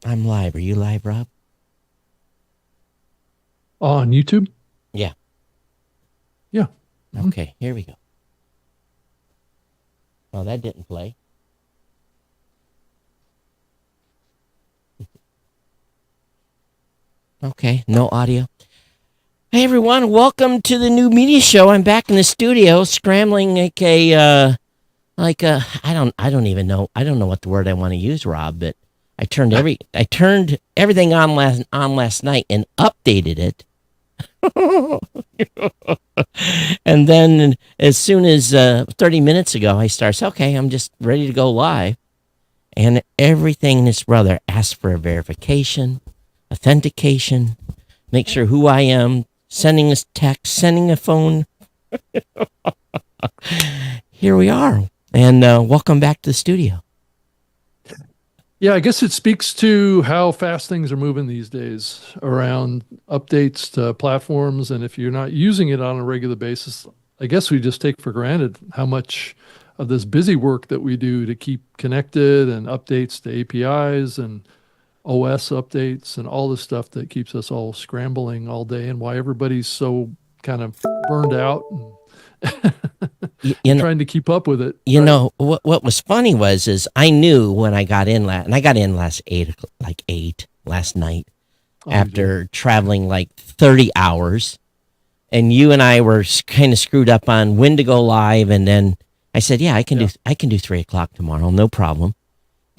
I'm live. Are you live, Rob? On YouTube? Yeah. Yeah. Mhm. Okay, here we go. Oh, that didn't play. Okay, no audio. Hey everyone, welcome to the new media show. I'm back in the studio scrambling I don't even know. I don't know what the word I want to use, Rob, but I turned everything on last night and updated it. And then as soon as 30 minutes ago I started, okay, I'm just ready to go live. And everything this brother asks for a verification, authentication, make sure who I am, sending a text, sending a phone. Here we are. And welcome back to the studio. Yeah, I guess it speaks to how fast things are moving these days around updates to platforms. And if you're not using it on a regular basis, I guess we just take for granted how much of this busy work that we do to keep connected and updates to APIs and OS updates and all the stuff that keeps us all scrambling all day and why everybody's so kind of burned out and, You, you and know, trying to keep up with it, you right? know what was funny was is I knew when I got in last, and I got in last like 8 last night Oh, you did. after traveling like 30 hours, and you and I were kind of screwed up on when to go live, and then I said, yeah, Yeah. I can do 3 o'clock tomorrow, no problem.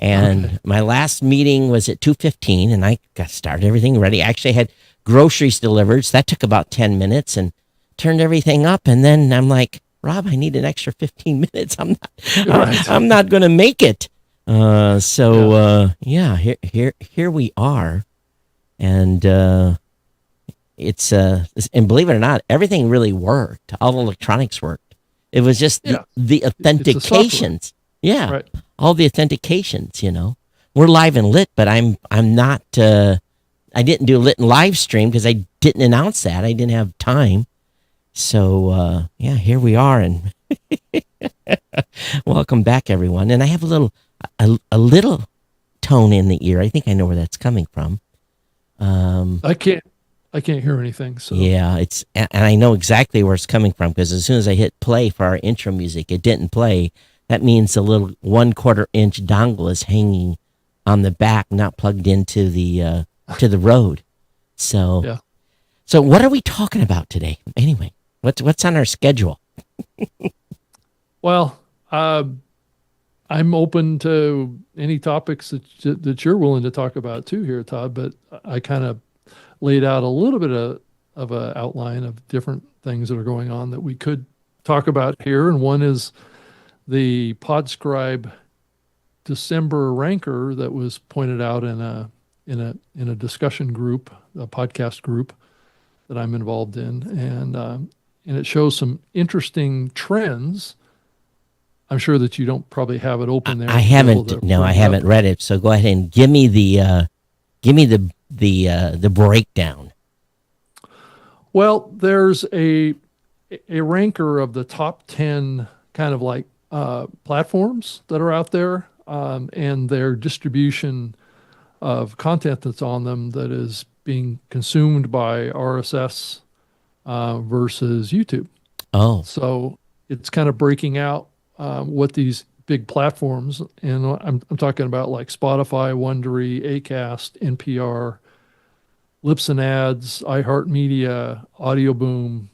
Okay. And my last meeting was at 2:15, and I got started everything ready. I actually had groceries delivered, so that took about 10 minutes, and turned everything up. And then I'm like, Rob, I need an extra 15 minutes. Right. I'm not going to make it. Yeah. Yeah, here we are. And it's and believe it or not, everything really worked. All the electronics worked. It was just Yeah. the It's a software. authentications. Yeah, Right. all the authentications. We're live and lit, but I'm not. I didn't do a lit and live stream because I didn't announce that. I didn't have time. So yeah, here we are, and welcome back, everyone. And I have a little tone in the ear. I think I know where that's coming from. Um, I can't I can't hear anything. So Yeah, and I know exactly where it's coming from because as soon as I hit play for our intro music, it didn't play. That means the little 1/4 inch dongle is hanging on the back, not plugged into the road. So, yeah. so what are we talking about today? Anyway, what's on our schedule? Well, uh, I'm open to any topics that you're willing to talk about too here, Todd. But I kind of laid out a little bit of a outline of different things that are going on that we could talk about here. And one is the Podscribe December Ranker that was pointed out in a discussion group, a podcast group that I'm involved in, and it shows some interesting trends. I'm sure that you don't probably have it I, open there I to be able haven't, to no, I bring it up. haven't read it. So go ahead and give me the breakdown. Well, there's a ranker of the top 10 kind of like platforms that are out there, and their distribution of content that's on them that is being consumed by RSS versus YouTube. Oh, So it's kind of breaking out what these big platforms, and I'm talking about like Spotify, Wondery, Acast, NPR, Libsyn Ads, iHeartMedia, Audio Boom,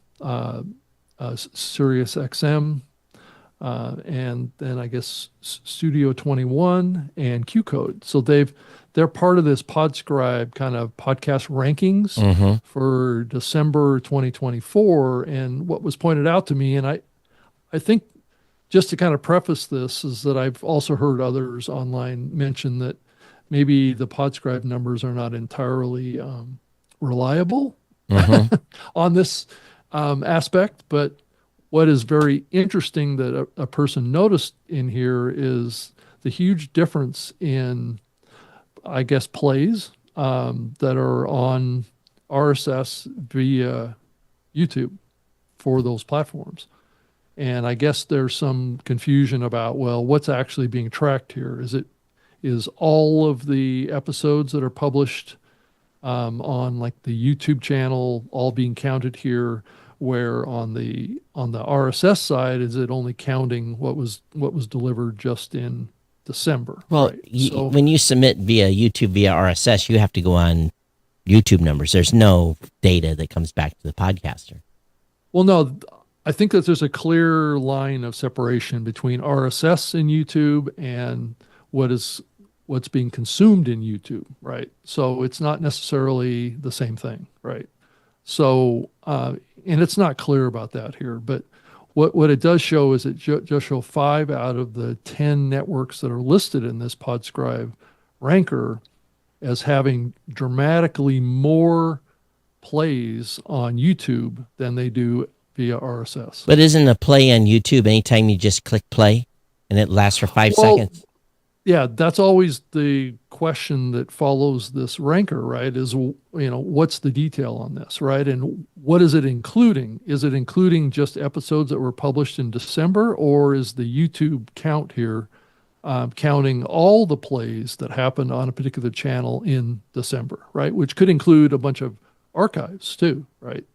Sirius XM, and then I guess Studio 21 and Q Code. So they're part of this Podscribe kind of podcast rankings mm-hmm. for December 2024. And what was pointed out to me, and I think just to kind of preface this, is that I've also heard others online mention that maybe the Podscribe numbers are not entirely reliable Mm-hmm. on this aspect. But what is very interesting that a person noticed in here is the huge difference in, I guess, plays that are on RSS via YouTube for those platforms. And I guess there's some confusion about, well, what's actually being tracked here? is all of the episodes that are published on like the YouTube channel all being counted here, where on the RSS side is it only counting what was delivered just in December, Well, right? So, when you submit via YouTube via RSS, you have to go on YouTube numbers. There's no data that comes back to the podcaster. well, no, I think that there's a clear line of separation between RSS in YouTube and what's being consumed in YouTube, right? So it's not necessarily the same thing, right? So, and it's not clear about that here, but what it does show is it just show 5 out of the 10 networks that are listed in this Podscribe ranker as having dramatically more plays on YouTube than they do via RSS. But isn't a play on YouTube anytime you just click play and it lasts for 5 seconds? Yeah, that's always the question that follows this ranker, right? Is, what's the detail on this, right? And what is it including? Is it including just episodes that were published in December, or is the YouTube count here counting all the plays that happened on a particular channel in December, right? Which could include a bunch of archives too, right?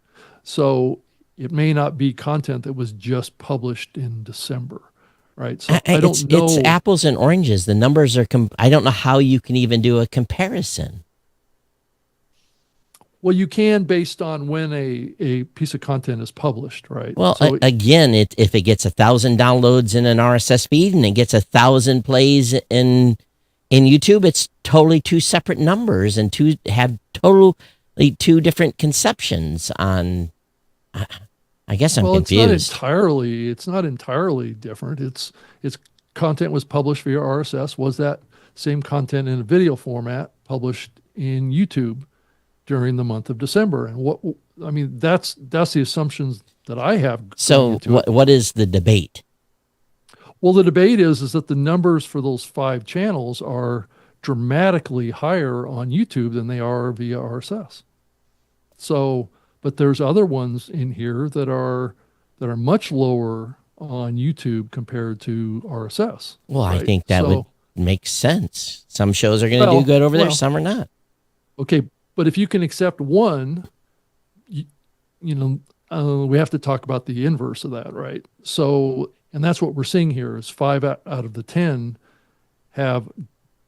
So it may not be content that was just published in December. Right. So I don't know. It's apples and oranges. The numbers are, I don't know how you can even do a comparison. Well, you can based on when a piece of content is published, right? Well, So again, if it gets 1,000 downloads in an RSS feed and it gets 1,000 plays in YouTube, it's totally two separate numbers and have totally two different conceptions on. I guess I'm confused. It's not entirely different. Its content was published via RSS. Was that same content in a video format published in YouTube during the month of December? And that's the assumptions that I have. So what is the debate? Well, the debate is that the numbers for those 5 channels are dramatically higher on YouTube than they are via RSS. So, but there's other ones in here that are much lower on YouTube compared to RSS. Well, right? I think that would make sense. Some shows are going to do good over there, some are not. Okay, but if you can accept one, we have to talk about the inverse of that, right? So, and that's what we're seeing here is 5 out of the 10 have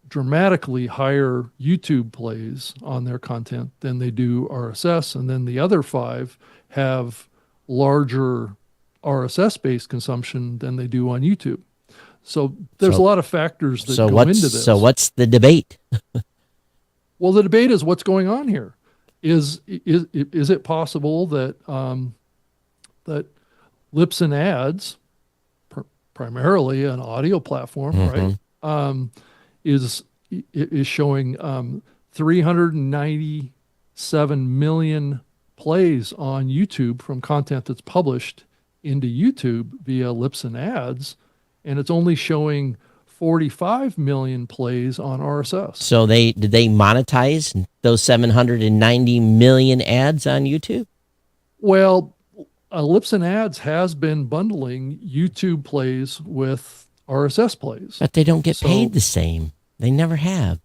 dramatically higher YouTube plays on their content than they do RSS, and then the other 5 have larger RSS-based consumption than they do on YouTube. So there's a lot of factors that go into this. So what's the debate? Well, the debate is what's going on here. Is it possible that that Libsyn Ads, primarily an audio platform, right, is showing 397 million plays on YouTube from content that's published into YouTube via Libsyn Ads, and it's only showing 45 million plays on RSS. So did they monetize those 790 million ads on YouTube? Well, Libsyn Ads has been bundling YouTube plays with RSS plays. But they don't get paid the same. They never have.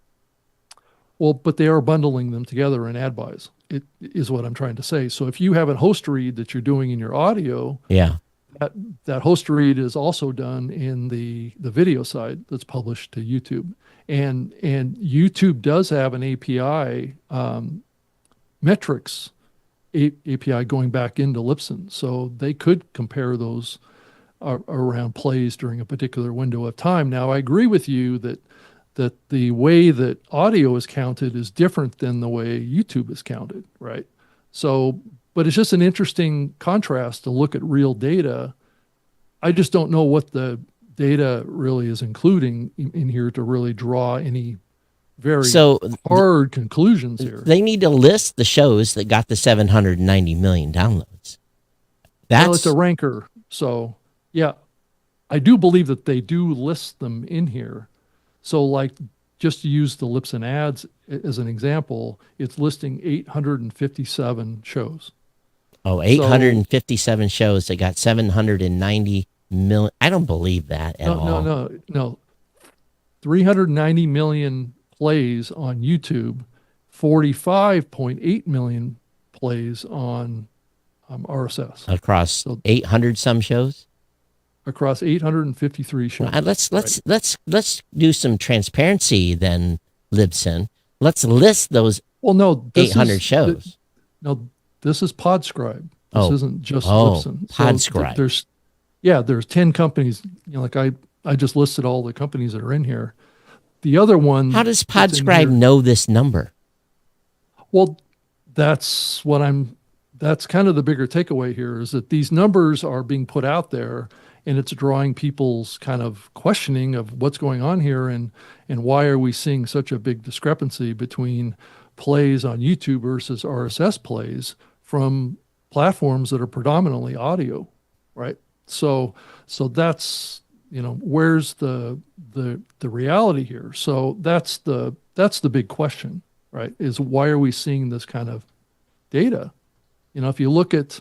Well, but they are bundling them together in ad buys. It is what I'm trying to say. So if you have a host read that you're doing in your audio, that host read is also done in the video side that's published to YouTube. And YouTube does have an API metrics API going back into Libsyn, so they could compare those around plays during a particular window of time. Now, I agree with you that the way that audio is counted is different than the way YouTube is counted, right? So, but it's just an interesting contrast to look at real data. I just don't know what the data really is including in here to really draw any very hard conclusions here. They need to list the shows that got the 790 million downloads. Well, it's a ranker. So, yeah, I do believe that they do list them in here. So, like, just to use the Libsyn Ads as an example, it's listing 857 shows. Oh, 857 shows that got 790 million. I don't believe that at all. No. 390 million plays on YouTube, 45.8 million plays on RSS. Across So 800 some shows. across 853 shows. Well, let's do some transparency then, Libsyn. Let's list those Well, no, 800 shows. No, this is Podscribe. This isn't just Libsyn. So Podscribe. there's 10 companies. Like I just listed all the companies that are in here. The other one. How does Podscribe know this number? Well, that's kind of the bigger takeaway here, is that these numbers are being put out there, and it's drawing people's kind of questioning of what's going on here, and why are we seeing such a big discrepancy between plays on YouTube versus RSS plays from platforms that are predominantly audio, right? So that's, where's the reality here? So that's the big question, right? Is why are we seeing this kind of data? If you look at,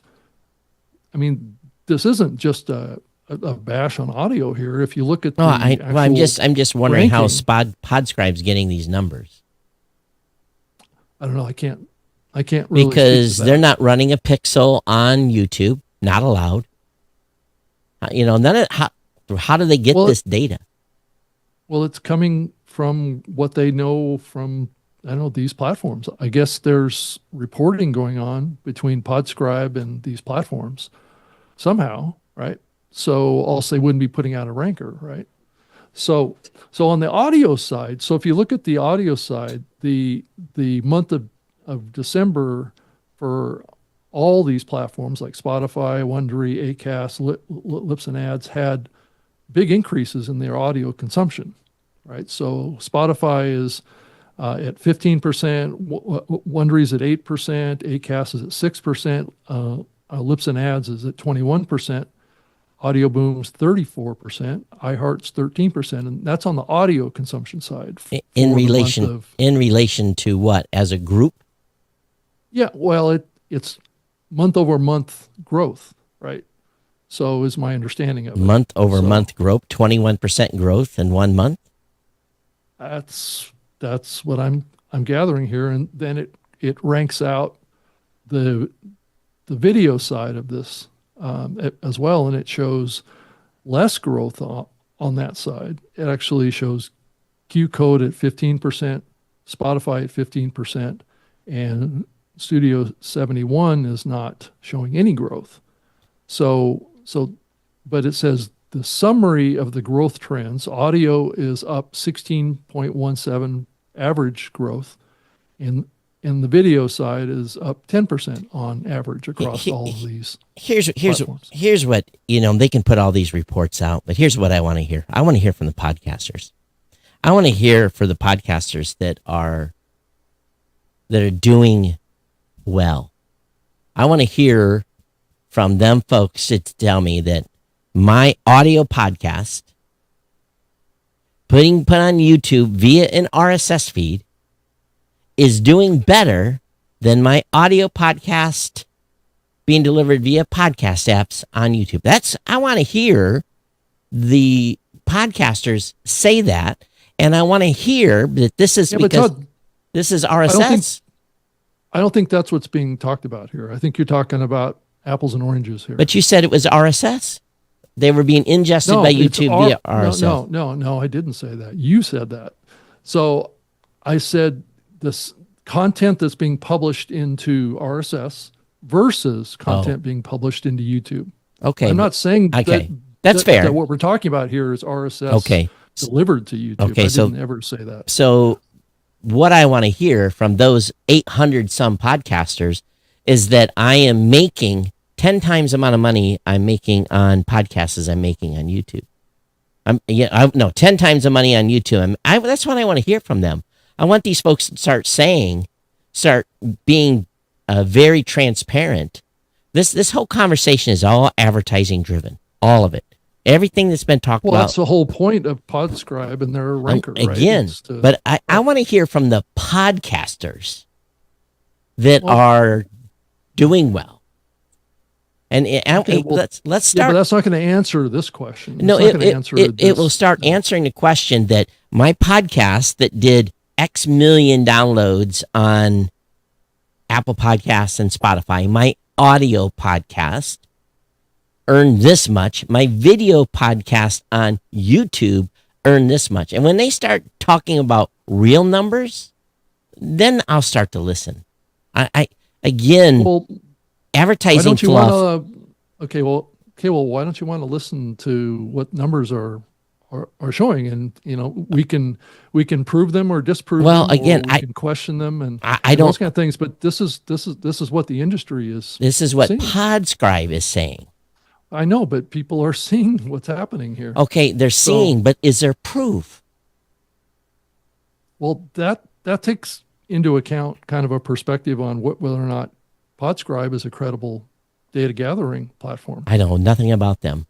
this isn't just a bash on audio here. If you look at I'm just wondering how ranking, Podscribe's getting these numbers. I don't know. I can't really because speak to they're that. not running a pixel on YouTube, not allowed. How do they get this data? Well, it's coming from what they know from, I don't know, these platforms. I guess there's reporting going on between Podscribe and these platforms somehow, right? So else they wouldn't be putting out a ranker, right? So on the audio side, so if you look at the audio side, the month of December for all these platforms like Spotify, Wondery, Acast, Libsyn Ads had big increases in their audio consumption, right? So Spotify is at 15%, Wondery's at 8%, Acast is at 6%, Libsyn Ads is at 21%, Audio Boom's 34%, iHeart's 13%, and that's on the audio consumption side. In relation to what? As a group? Yeah, well, it's month over month growth, right? So is my understanding of it. Month over month growth, 21% growth in 1 month? That's what I'm gathering here, and then it ranks out the video side of this as well, and it shows less growth on that side. It actually shows Q Code at 15%, Spotify at 15%, and Studio 71 is not showing any growth. But it says the summary of the growth trends, audio is up 16.17 average growth, and the video side is up 10% on average across all of these platforms. Here's what, they can put all these reports out, but here's what I want to hear. I want to hear from the podcasters. I want to hear for the podcasters that are doing well. I want to hear from them folks to tell me that my audio podcast put on YouTube via an RSS feed is doing better than my audio podcast being delivered via podcast apps on YouTube. I want to hear the podcasters say that, and I want to hear that this is because Todd, this is RSS. I don't think that's what's being talked about here. I think you're talking about apples and oranges here. But you said it was RSS. They were being ingested by YouTube via RSS. No, I didn't say that. You said that. So I said this content that's being published into RSS versus content being published into YouTube. Okay. I'm not saying that's fair. That what we're talking about here is RSS delivered to YouTube. Okay, I didn't ever say that. So what I want to hear from those 800 some podcasters is that I am making 10 times the amount of money I'm making on podcasts as I'm making on YouTube. 10 times the money on YouTube. That's what I want to hear from them. I want these folks to start being very transparent. This whole conversation is all advertising driven, all of it. Everything that's been talked about. Well, that's the whole point of Podscribe and their ranker, again, right? But I want to hear from the podcasters that are doing well. And let's start. Yeah, but that's not going to answer this question. No, it will start answering the question that My podcast that did X million downloads on Apple Podcasts and Spotify, my audio podcast earned this much. My video podcast on YouTube earned this much. And when they start talking about real numbers, then I'll start to listen. Again, Well, advertising why don't you fluff. want to? Well, why don't you want to listen to what numbers are showing, and we can prove them or disprove Well, them, again, or we can question them and I don't. those kind of things. But this is what the industry is. This is what seeing. Podscribe is saying. I know, but people are seeing what's happening here. Okay, they're seeing, but is there proof? Well, that takes into account kind of a perspective on whether or not Podscribe is a credible data gathering platform. I know nothing about them.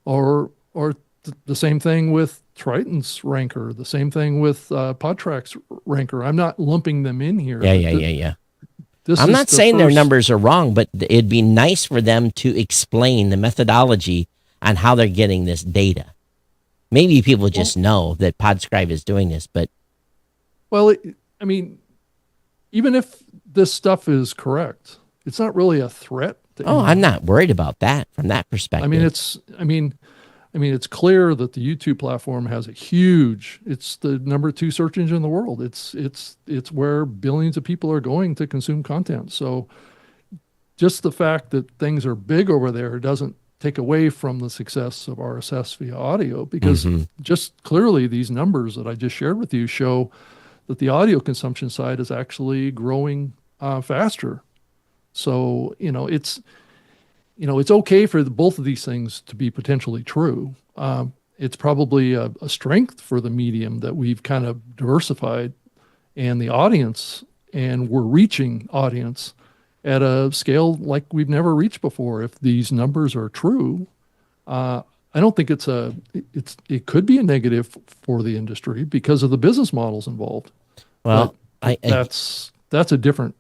Or the same thing with Triton's Ranker, the same thing with Podtrack's Ranker. I'm not lumping them in here. Yeah. I'm not saying their numbers are wrong, but it'd be nice for them to explain the methodology on how they're getting this data. Maybe people just know that Podscribe is doing this, but... Well, I mean, even if this stuff is correct, it's not really a threat to anyone. I'm not worried about that from that perspective. I mean, it's clear that the YouTube platform has it's the number 2 search engine in the world. It's where billions of people are going to consume content. So just the fact that things are big over there doesn't take away from the success of RSS via audio, because just clearly these numbers that I just shared with you show that the audio consumption side is actually growing faster. So, it's okay for both of these things to be potentially true. It's probably a strength for the medium that we've kind of diversified, and the audience, and we're reaching audience at a scale like we've never reached before. If these numbers are true, I don't think it could be a negative for the industry because of the business models involved. Well, that's a different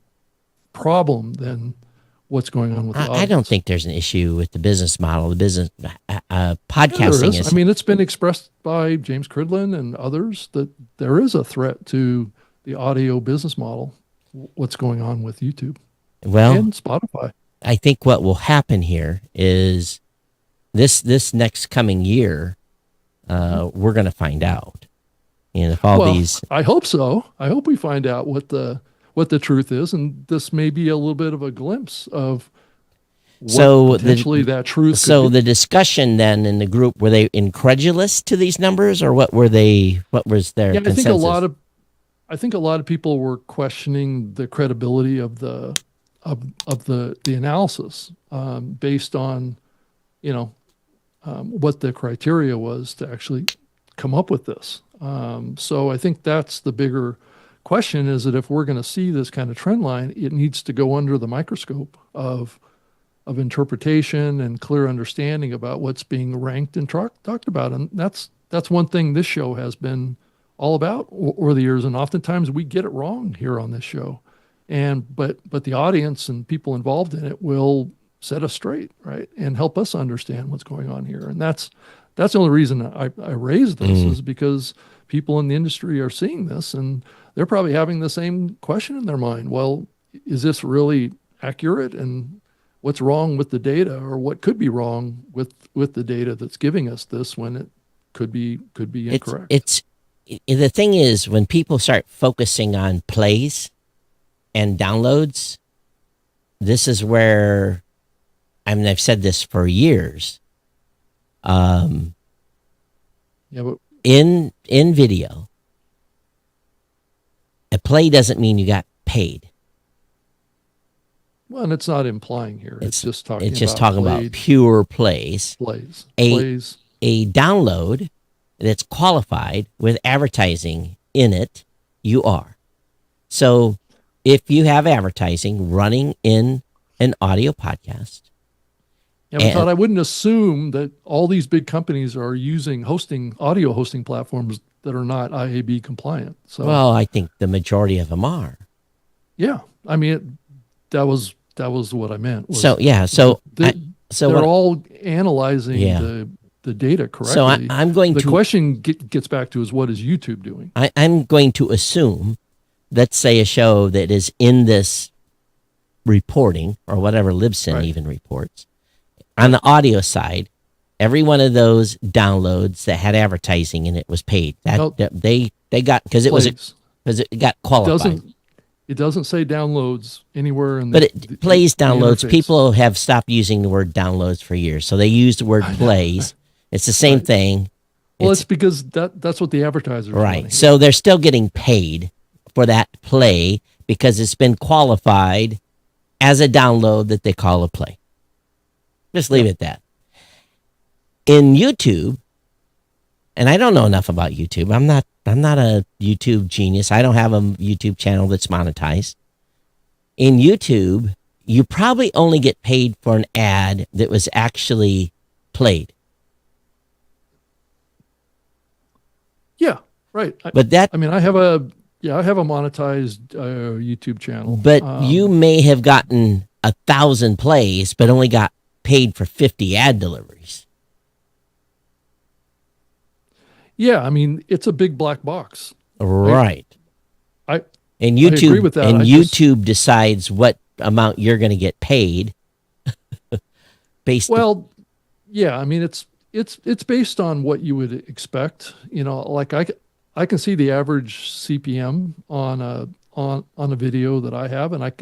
problem than what's going on with the audience. I don't think there's an issue with the business model. The business podcasting is. I mean, it's been expressed by James Cridlin and others that there is a threat to the audio business model. What's going on with YouTube and Spotify? I think what will happen here is this next coming year, we're going to find out. And if these, I hope so. I hope we find out what the truth is, and this may be a little bit of a glimpse of what potentially that truth. So the discussion then in the group, were they incredulous to these numbers, or what were they? What was their consensus? I think a lot of people were questioning the credibility of the analysis based on what the criteria was to actually come up with this. So I think that's the bigger question, is that if we're going to see this kind of trend line, it needs to go under the microscope of interpretation and clear understanding about what's being ranked and talked about. And that's one thing this show has been all about over the years. And oftentimes we get it wrong here on this show. But the audience and people involved in it will set us straight, right? And help us understand what's going on here. And that's the only reason I raised this is because people in the industry are seeing this, and they're probably having the same question in their mind. Well, is this really accurate? And what's wrong with the data, or what could be wrong with the data that's giving us this when it could be incorrect? The thing is, when people start focusing on plays and downloads, this is where, I've said this for years. But in video, a play doesn't mean you got paid. Well, and it's not implying here. It's just talking about pure plays. A download that's qualified with advertising in it, you are. So if you have advertising running in an audio podcast. Yeah, but Todd, I wouldn't assume that all these big companies are using audio hosting platforms that are not IAB compliant. So, well, I think the majority of them are. Yeah, I mean, that was what I meant. They're all analyzing the data correctly. So I'm going the to. question gets back to is what is YouTube doing? I'm going to assume, let's say a show that is in this reporting or whatever Libsyn Right. even reports. On the audio side, every one of those downloads that had advertising in it was paid. Nope. They got because it got qualified. It doesn't say downloads anywhere in But the it plays the downloads. interface. People have stopped using the word downloads for years, so they use the word plays. It's the same Right. thing. Well, it's because that's what the advertisers Right. want. So they're still getting paid for that play because it's been qualified as a download that they call a play. Just leave it at that. In YouTube, and I don't know enough about YouTube. I'm not a YouTube genius. I don't have a YouTube channel that's monetized. In YouTube, you probably only get paid for an ad that was actually played. Yeah, right. But that I mean, I have a monetized YouTube channel. But you may have gotten 1,000 plays, but only got paid for 50 ad deliveries. Yeah, I mean, it's a big black box. Right. And I YouTube agree with that. and YouTube decides what amount you're going to get paid. Yeah, I mean, it's based on what you would expect. Like I can see the average CPM on a video that I have, and I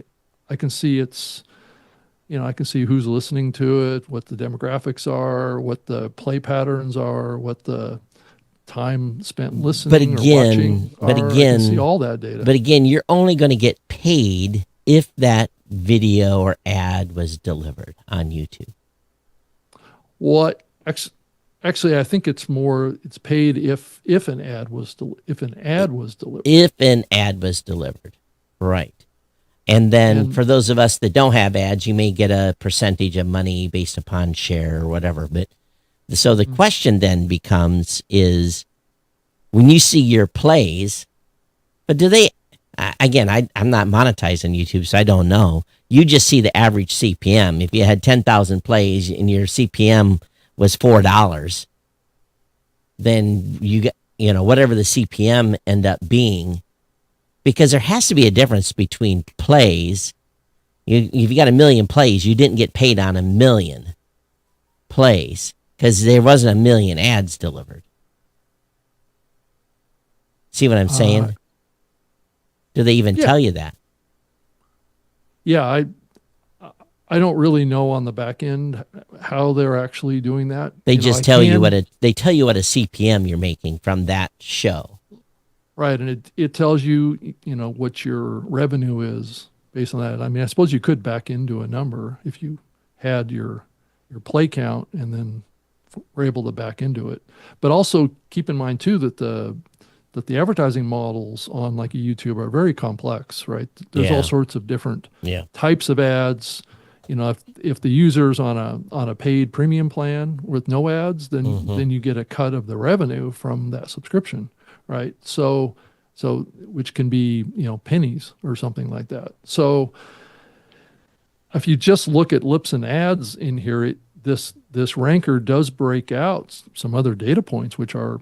can see I can see who's listening to it, what the demographics are, what the play patterns are, what the time spent listening or watching are. I can see all that data. But again, you're only going to get paid if that video or ad was delivered on YouTube. What actually, I think it's paid if an ad was delivered. If an ad was delivered, right? And then for those of us that don't have ads, you may get a percentage of money based upon share or whatever. But so the question then becomes is when you see your plays, but do they? Again, I'm not monetizing YouTube, so I don't know. You just see the average CPM. If you had 10,000 plays and your CPM was $4, then you get, whatever the CPM end up being, because there has to be a difference between plays. If you got 1 million plays, you didn't get paid on 1 million plays because there wasn't 1 million ads delivered. See what I'm saying? Do they even tell you that? Yeah, I don't really know on the back end how they're actually doing that. They just tell you what a CPM you're making from that show. Right, and it tells you what your revenue is based on that. I mean, I suppose you could back into a number if you had your play count and then were able to back into it. But also keep in mind too that the advertising models on like a YouTube are very complex, right? There's all sorts of different types of ads. If the user's on a paid premium plan with no ads, then you get a cut of the revenue from that subscription, right? So which can be pennies or something like that. So if you just look at Libsyn ads in here, this ranker does break out some other data points which are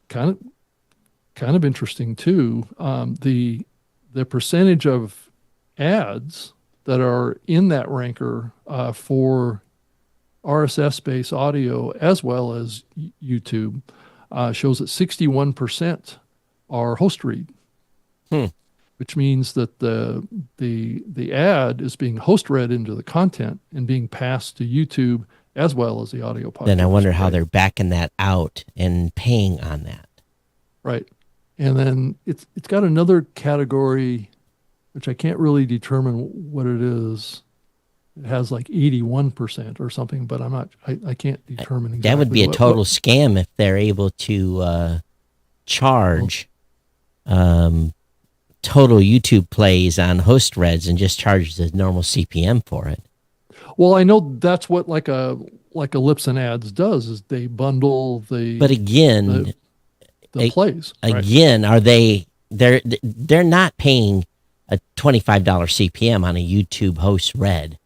kind of interesting too. The percentage of ads that are in that ranker for RSS-based audio as well as YouTube shows that 61% are host read, which means that the ad is being host read into the content and being passed to YouTube as well as the audio podcast. Then I wonder how they're backing that out and paying on that. Right. And then it's got another category, which I can't really determine what it is. It has like 81% or something, but I can't determine exactly. That would be a total scam if they're able to charge total YouTube plays on host reads and just charge the normal CPM for it. Well, I know that's what like a Libsyn ads does is they bundle the. But again, the plays. Again, right? They're not paying a $25 CPM on a YouTube host read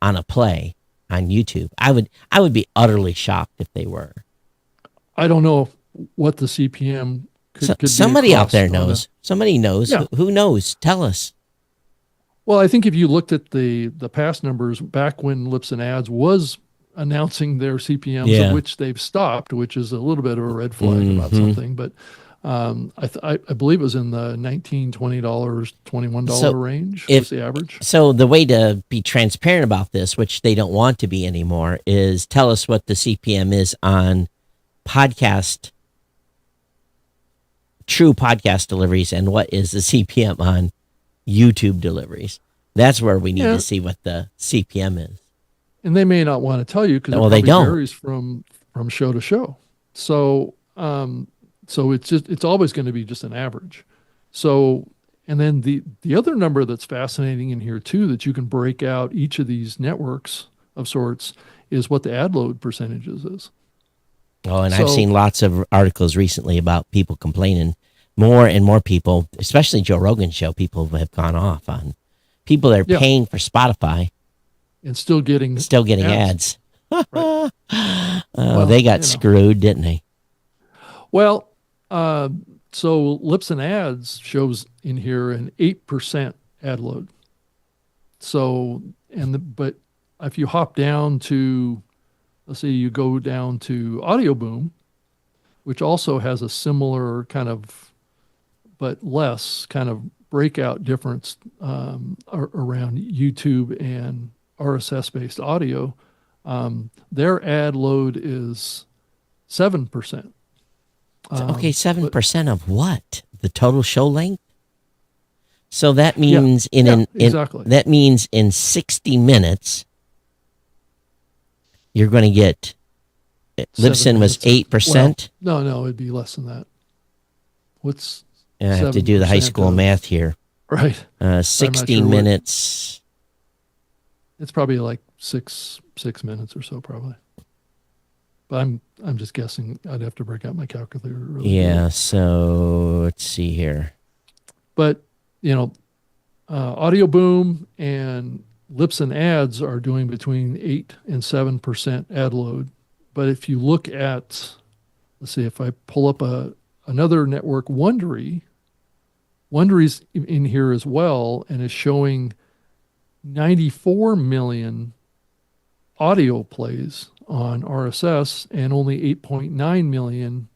on a play on YouTube. I would be utterly shocked if they were. I don't know what the CPM So, could be somebody out across there on a, knows. Somebody knows. yeah. Who knows? Tell us. Well, I think if you looked at the past numbers back when Lips and Ads was announcing their CPMs, of Yeah. which they've stopped, which is a little bit of a red flag about Hmm. something, but I believe it was in the $19, $20, $21 So range was if the average. so, the way to be transparent about this, which they don't want to be anymore, is tell us what the CPM is on podcast, true podcast deliveries, and what is the CPM on YouTube deliveries. That's where we need to Yeah, see what the CPM is. and they may not want to tell you because it Well, they probably don't. varies from show to show. So so it's always going to be just an average. So and then the other number that's fascinating in here too that you can break out each of these networks of sorts is what the ad load percentages is. Oh, and I've So seen lots of articles recently about people complaining. More and more people, especially Joe Rogan's show, people have gone off on people that are yeah, paying for Spotify, and still getting still getting ads, ads. right? Oh, Well, they got screwed, didn't they? well, uh, so Lips and Ads shows in here an 8% ad load. So, but if you hop down to, let's say you go down to Audio Boom, which also has a similar kind of, but less kind of breakout difference around YouTube and RSS based audio, their ad load is 7%. Okay, But 7% of what? The total show length? So that yeah, means yeah, exactly. that means in 60 minutes you're going to get Seven Libsyn was minutes. Well, 8%. no, it'd be less than that. What's I have to do the high 7% school of, math here. right? I'm not 60 sure what, minutes. it's probably like six minutes or so probably. But I'm just guessing. I'd have to break out my calculator to really do Yeah, it. so let's see here. But you know, Audio Boom and Lips and Ads are doing between 8 and 7% ad load. But if you look at, let's see, if I pull up another network, Wondery's in here as well and is showing 94 million audio plays on RSS and only 8.9 million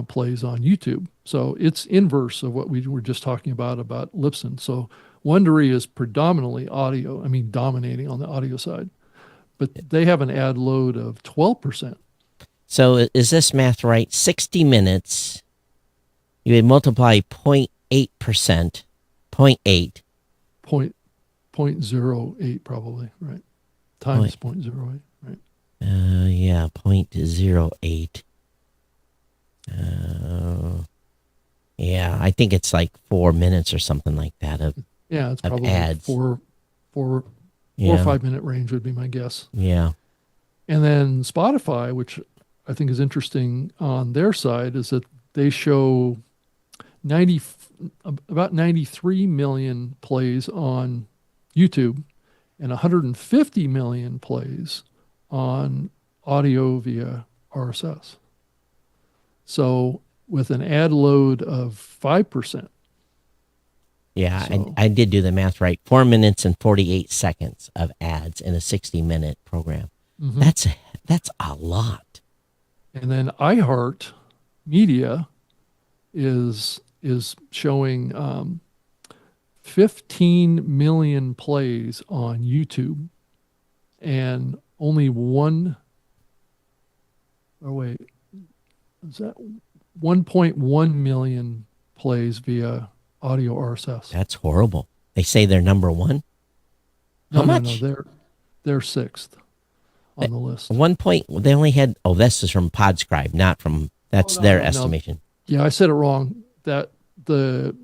plays on YouTube. So it's inverse of what we were just talking about Libsyn. So Wondery is predominantly audio, I mean, dominating on the audio side, but they have an ad load of 12%. So is this math right? 60 minutes, you would multiply 0.8%, point 0.8. Point, 0.08 probably, right? Times 0.08, right? Yeah, 0.08. Yeah, I think it's like 4 minutes or something like that of Yeah, it's of probably ads. four or Yeah, 5 minute range would be my guess. yeah. And then Spotify, which I think is interesting on their side, is that they show 90 about 93 million plays on YouTube and 150 million plays on audio via RSS. So with an ad load of 5%. Yeah, So, I did do the math right. 4 minutes and 48 seconds of ads in a 60-minute program. mhm. That's a lot. And then iHeartMedia is showing 15 million plays on YouTube and only one, oh wait, is that 1.1 million plays via audio RSS? That's horrible. They say they're number one. How No, much? they're sixth on the list. 1 point. They only had. Oh, this is from Podscribe, not from. That's their No. estimation. Yeah, I said it wrong. That it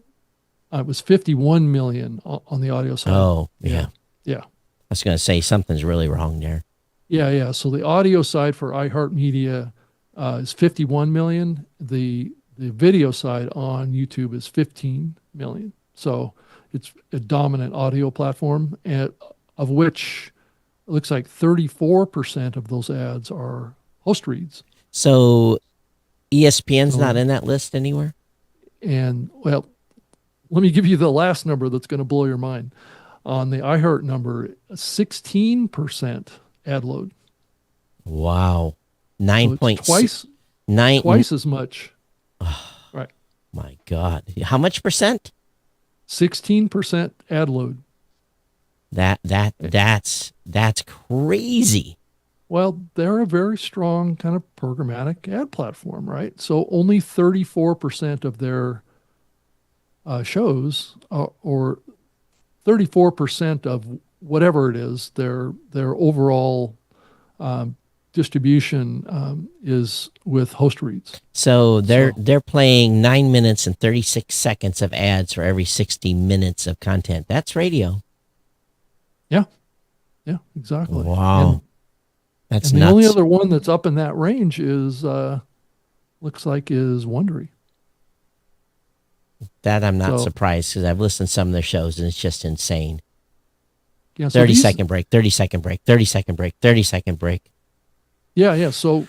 was 51 million on the audio side. Oh, yeah. Yeah. I was going to say something's really wrong there. Yeah. So the audio side for iHeartMedia is 51 million. The video side on YouTube is 15 million. So it's a dominant audio platform, and of which it looks like 34% of those ads are host reads. So ESPN's So, not in that list anywhere? and well, let me give you the last number that's going to blow your mind. On the iHeart number, 16% ad load. Wow. So it's 9.6. twice as much. Right. My God. How much percent? 16% ad load. That's crazy. Well, they're a very strong kind of programmatic ad platform, right? So only 34% of their shows, or 34% of whatever it is, their overall distribution is with host reads. So So they're playing 9 minutes and 36 seconds of ads for every 60 minutes of content. That's radio. yeah, exactly. Wow. That's And the nuts. only other one that's up in that range is looks like is Wondery. That I'm not So, surprised because I've listened to some of their shows and it's just insane. yeah, so 30-second break, 30-second break, 30-second break, 30-second break. Yeah. So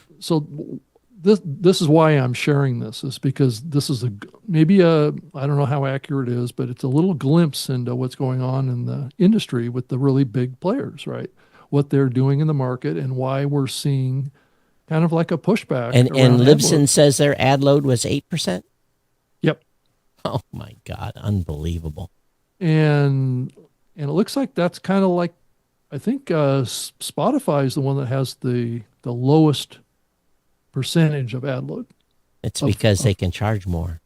this is why I'm sharing this, is because this is maybe I don't know how accurate it is, but it's a little glimpse into what's going on in the industry with the really big players, right? What they're doing in the market and why we're seeing kind of like a pushback And around ad Libsyn load. says their ad load was 8%. Yep. Oh my God, unbelievable. And it looks like that's kind of like, I think Spotify is the one that has the lowest percentage of ad load It's of, because they of, can charge more.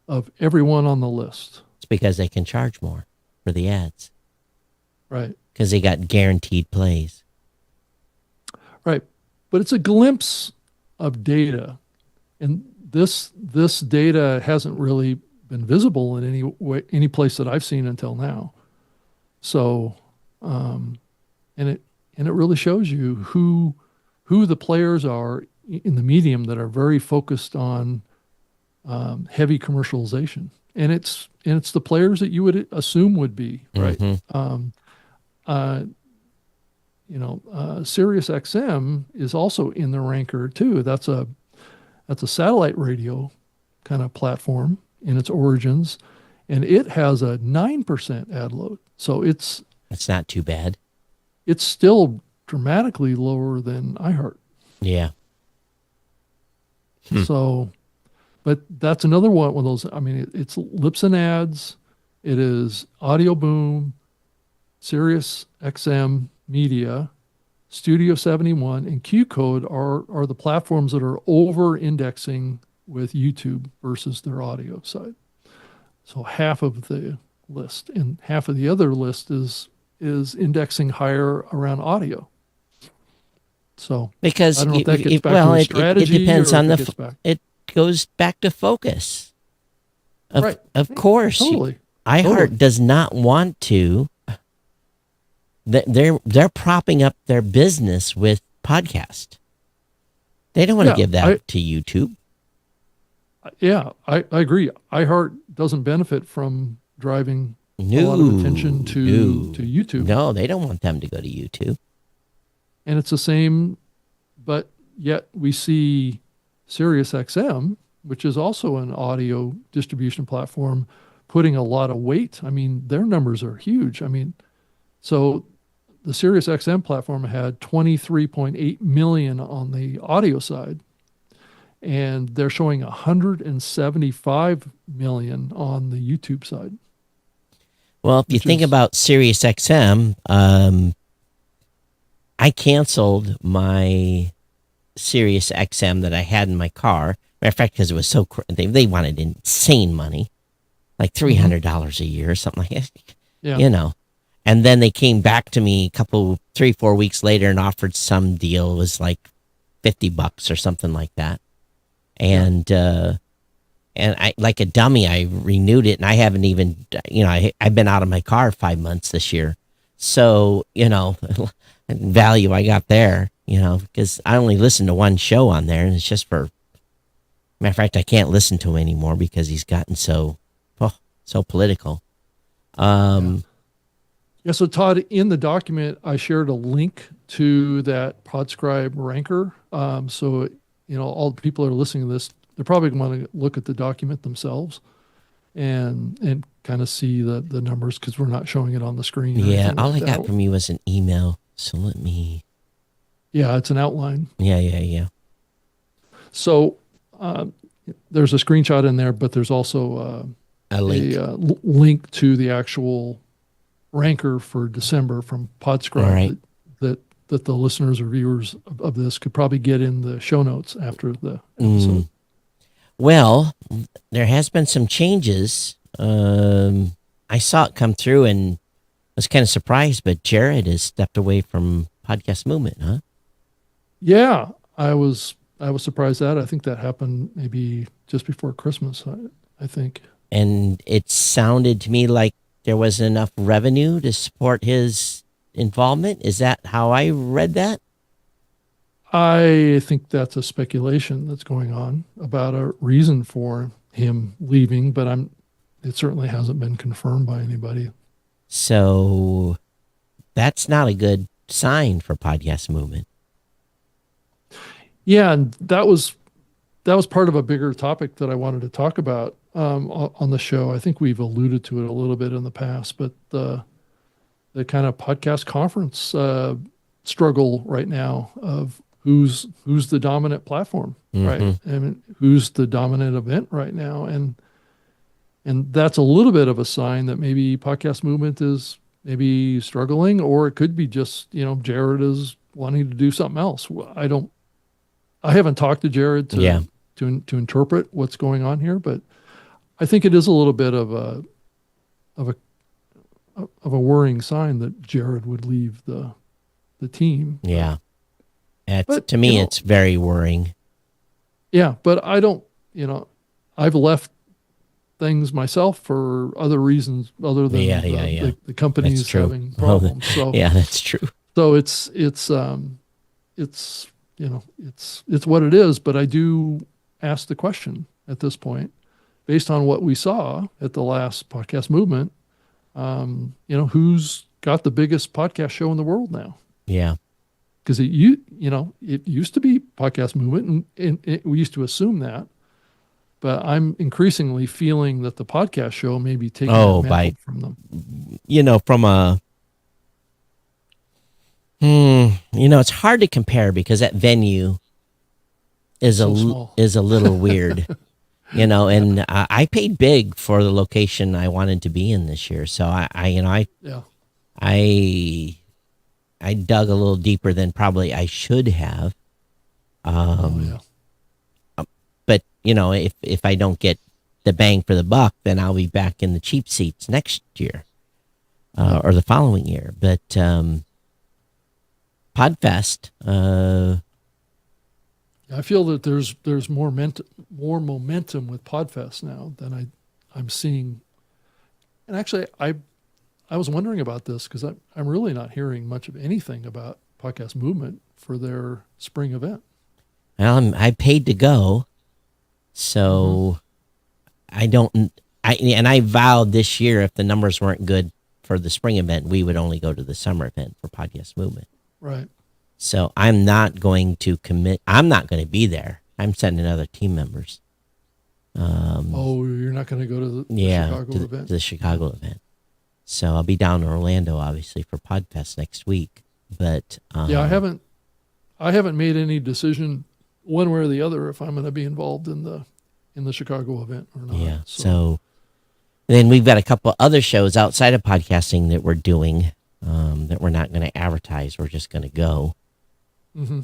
of everyone on the list. It's because they can charge more for the ads Right. because they got guaranteed plays. Right. But it's a glimpse of data. And this data hasn't really been visible in any way, any place that I've seen until now. So, and it really shows you who the players are in the medium that are very focused on heavy commercialization, and it's the players that you would assume would be right. Mhm. Sirius XM is also in the ranker too. That's a satellite radio kind of platform in its origins, and it has a 9% ad load. So it's not too bad. it's still dramatically lower than iHeart. Yeah. So, but that's another one of those. I mean, it's Libsyn ads, it is Audio Boom, Sirius XM Media, Studio 71, and Q Code are the platforms that are over indexing with YouTube versus their audio side. So half of the list, and half of the other list is indexing higher around audio. So Because I don't know if that gets back to a it strategy depends or on if the it gets back. it goes back to focus. Right. Of course. Totally. iHeart Totally. does not want to. They're propping up their business with podcast. They don't want to give that to YouTube. Yeah, I agree. iHeart doesn't benefit from driving a lot of attention to YouTube. No, they don't want them to go to YouTube. And it's the same, but yet we see Sirius XM, which is also an audio distribution platform, putting a lot of weight. I mean, their numbers are huge. I mean, so the Sirius XM platform had 23.8 million on the audio side, and they're showing 175 million on the YouTube side. Well, if you think about Sirius XM, I canceled my Sirius XM that I had in my car. Matter of fact, because it was so they wanted insane money, like $300 a year or something like that. Yeah. You know. And then they came back to me 3-4 weeks later and offered some deal. It was like $50 or something like that. And I, like a dummy, I renewed it, and I haven't even, I've been out of my car 5 months this year. So, value I got there, because I only listen to one show on there, and it's just for, matter of fact, I can't listen to him anymore because he's gotten so political. Yeah, so Todd, in the document, I shared a link to that Podscribe Ranker. So, all the people that are listening to this they're probably going to look at the document themselves and kind of see the numbers because we're not showing it on the screen. Or Yeah, anything all like I that. got from you was an email. So let me. Yeah, it's an outline. Yeah. So there's a screenshot in there, but there's also A link. link to the actual ranker for December from Podscribe All right. that the listeners or viewers of this could probably get in the show notes after the episode. Well, there has been some changes. I saw it come through and was kind of surprised, but Jared has stepped away from Podcast Movement, huh? Yeah, I was surprised that. I think that happened maybe just before Christmas, I think. And it sounded to me like there wasn't enough revenue to support his involvement. Is that how I read that? I think that's a speculation that's going on about a reason for him leaving, but it certainly hasn't been confirmed by anybody. So that's not a good sign for Podcast Movement. Yeah, and that was part of a bigger topic that I wanted to talk about on the show. I think we've alluded to it a little bit in the past, but the kind of podcast conference struggle right now of who's the dominant platform, right? I mean, who's the dominant event right now, and that's a little bit of a sign that maybe Podcast Movement is maybe struggling, or it could be just Jared is wanting to do something else. I haven't talked to Jared to interpret what's going on here, but I think it is a little bit of a worrying sign that Jared would leave the team. Yeah. But, to me, it's very worrying. Yeah, but I don't, I've left things myself for other reasons other than the companies having problems. So yeah, that's true. So it's what it is. But I do ask the question at this point, based on what we saw at the last Podcast Movement, who's got the biggest podcast show in the world now? Yeah. Because it used to be Podcast Movement, and we used to assume that. But I'm increasingly feeling that the podcast show may be taking that mantle from them. From a it's hard to compare because that venue is a little weird. And I paid big for the location I wanted to be in this year. So I dug a little deeper than probably I should have. But if I don't get the bang for the buck, then I'll be back in the cheap seats next year, or the following year. But Podfest, I feel that there's more momentum with Podfest now than I'm seeing. And actually, I was wondering about this because I'm really not hearing much of anything about Podcast Movement for their spring event. Well, I paid to go, so I vowed this year if the numbers weren't good for the spring event, we would only go to the summer event for Podcast Movement. Right. So I'm not going to commit. I'm not going to be there. I'm sending other team members. You're not going to go to the Chicago event? To the Chicago event. So I'll be down in Orlando, obviously, for Podfest next week. But I haven't made any decision one way or the other if I'm going to be involved in the Chicago event or not. Yeah. So then we've got a couple other shows outside of podcasting that we're doing that we're not going to advertise. We're just going to go. Mm-hmm.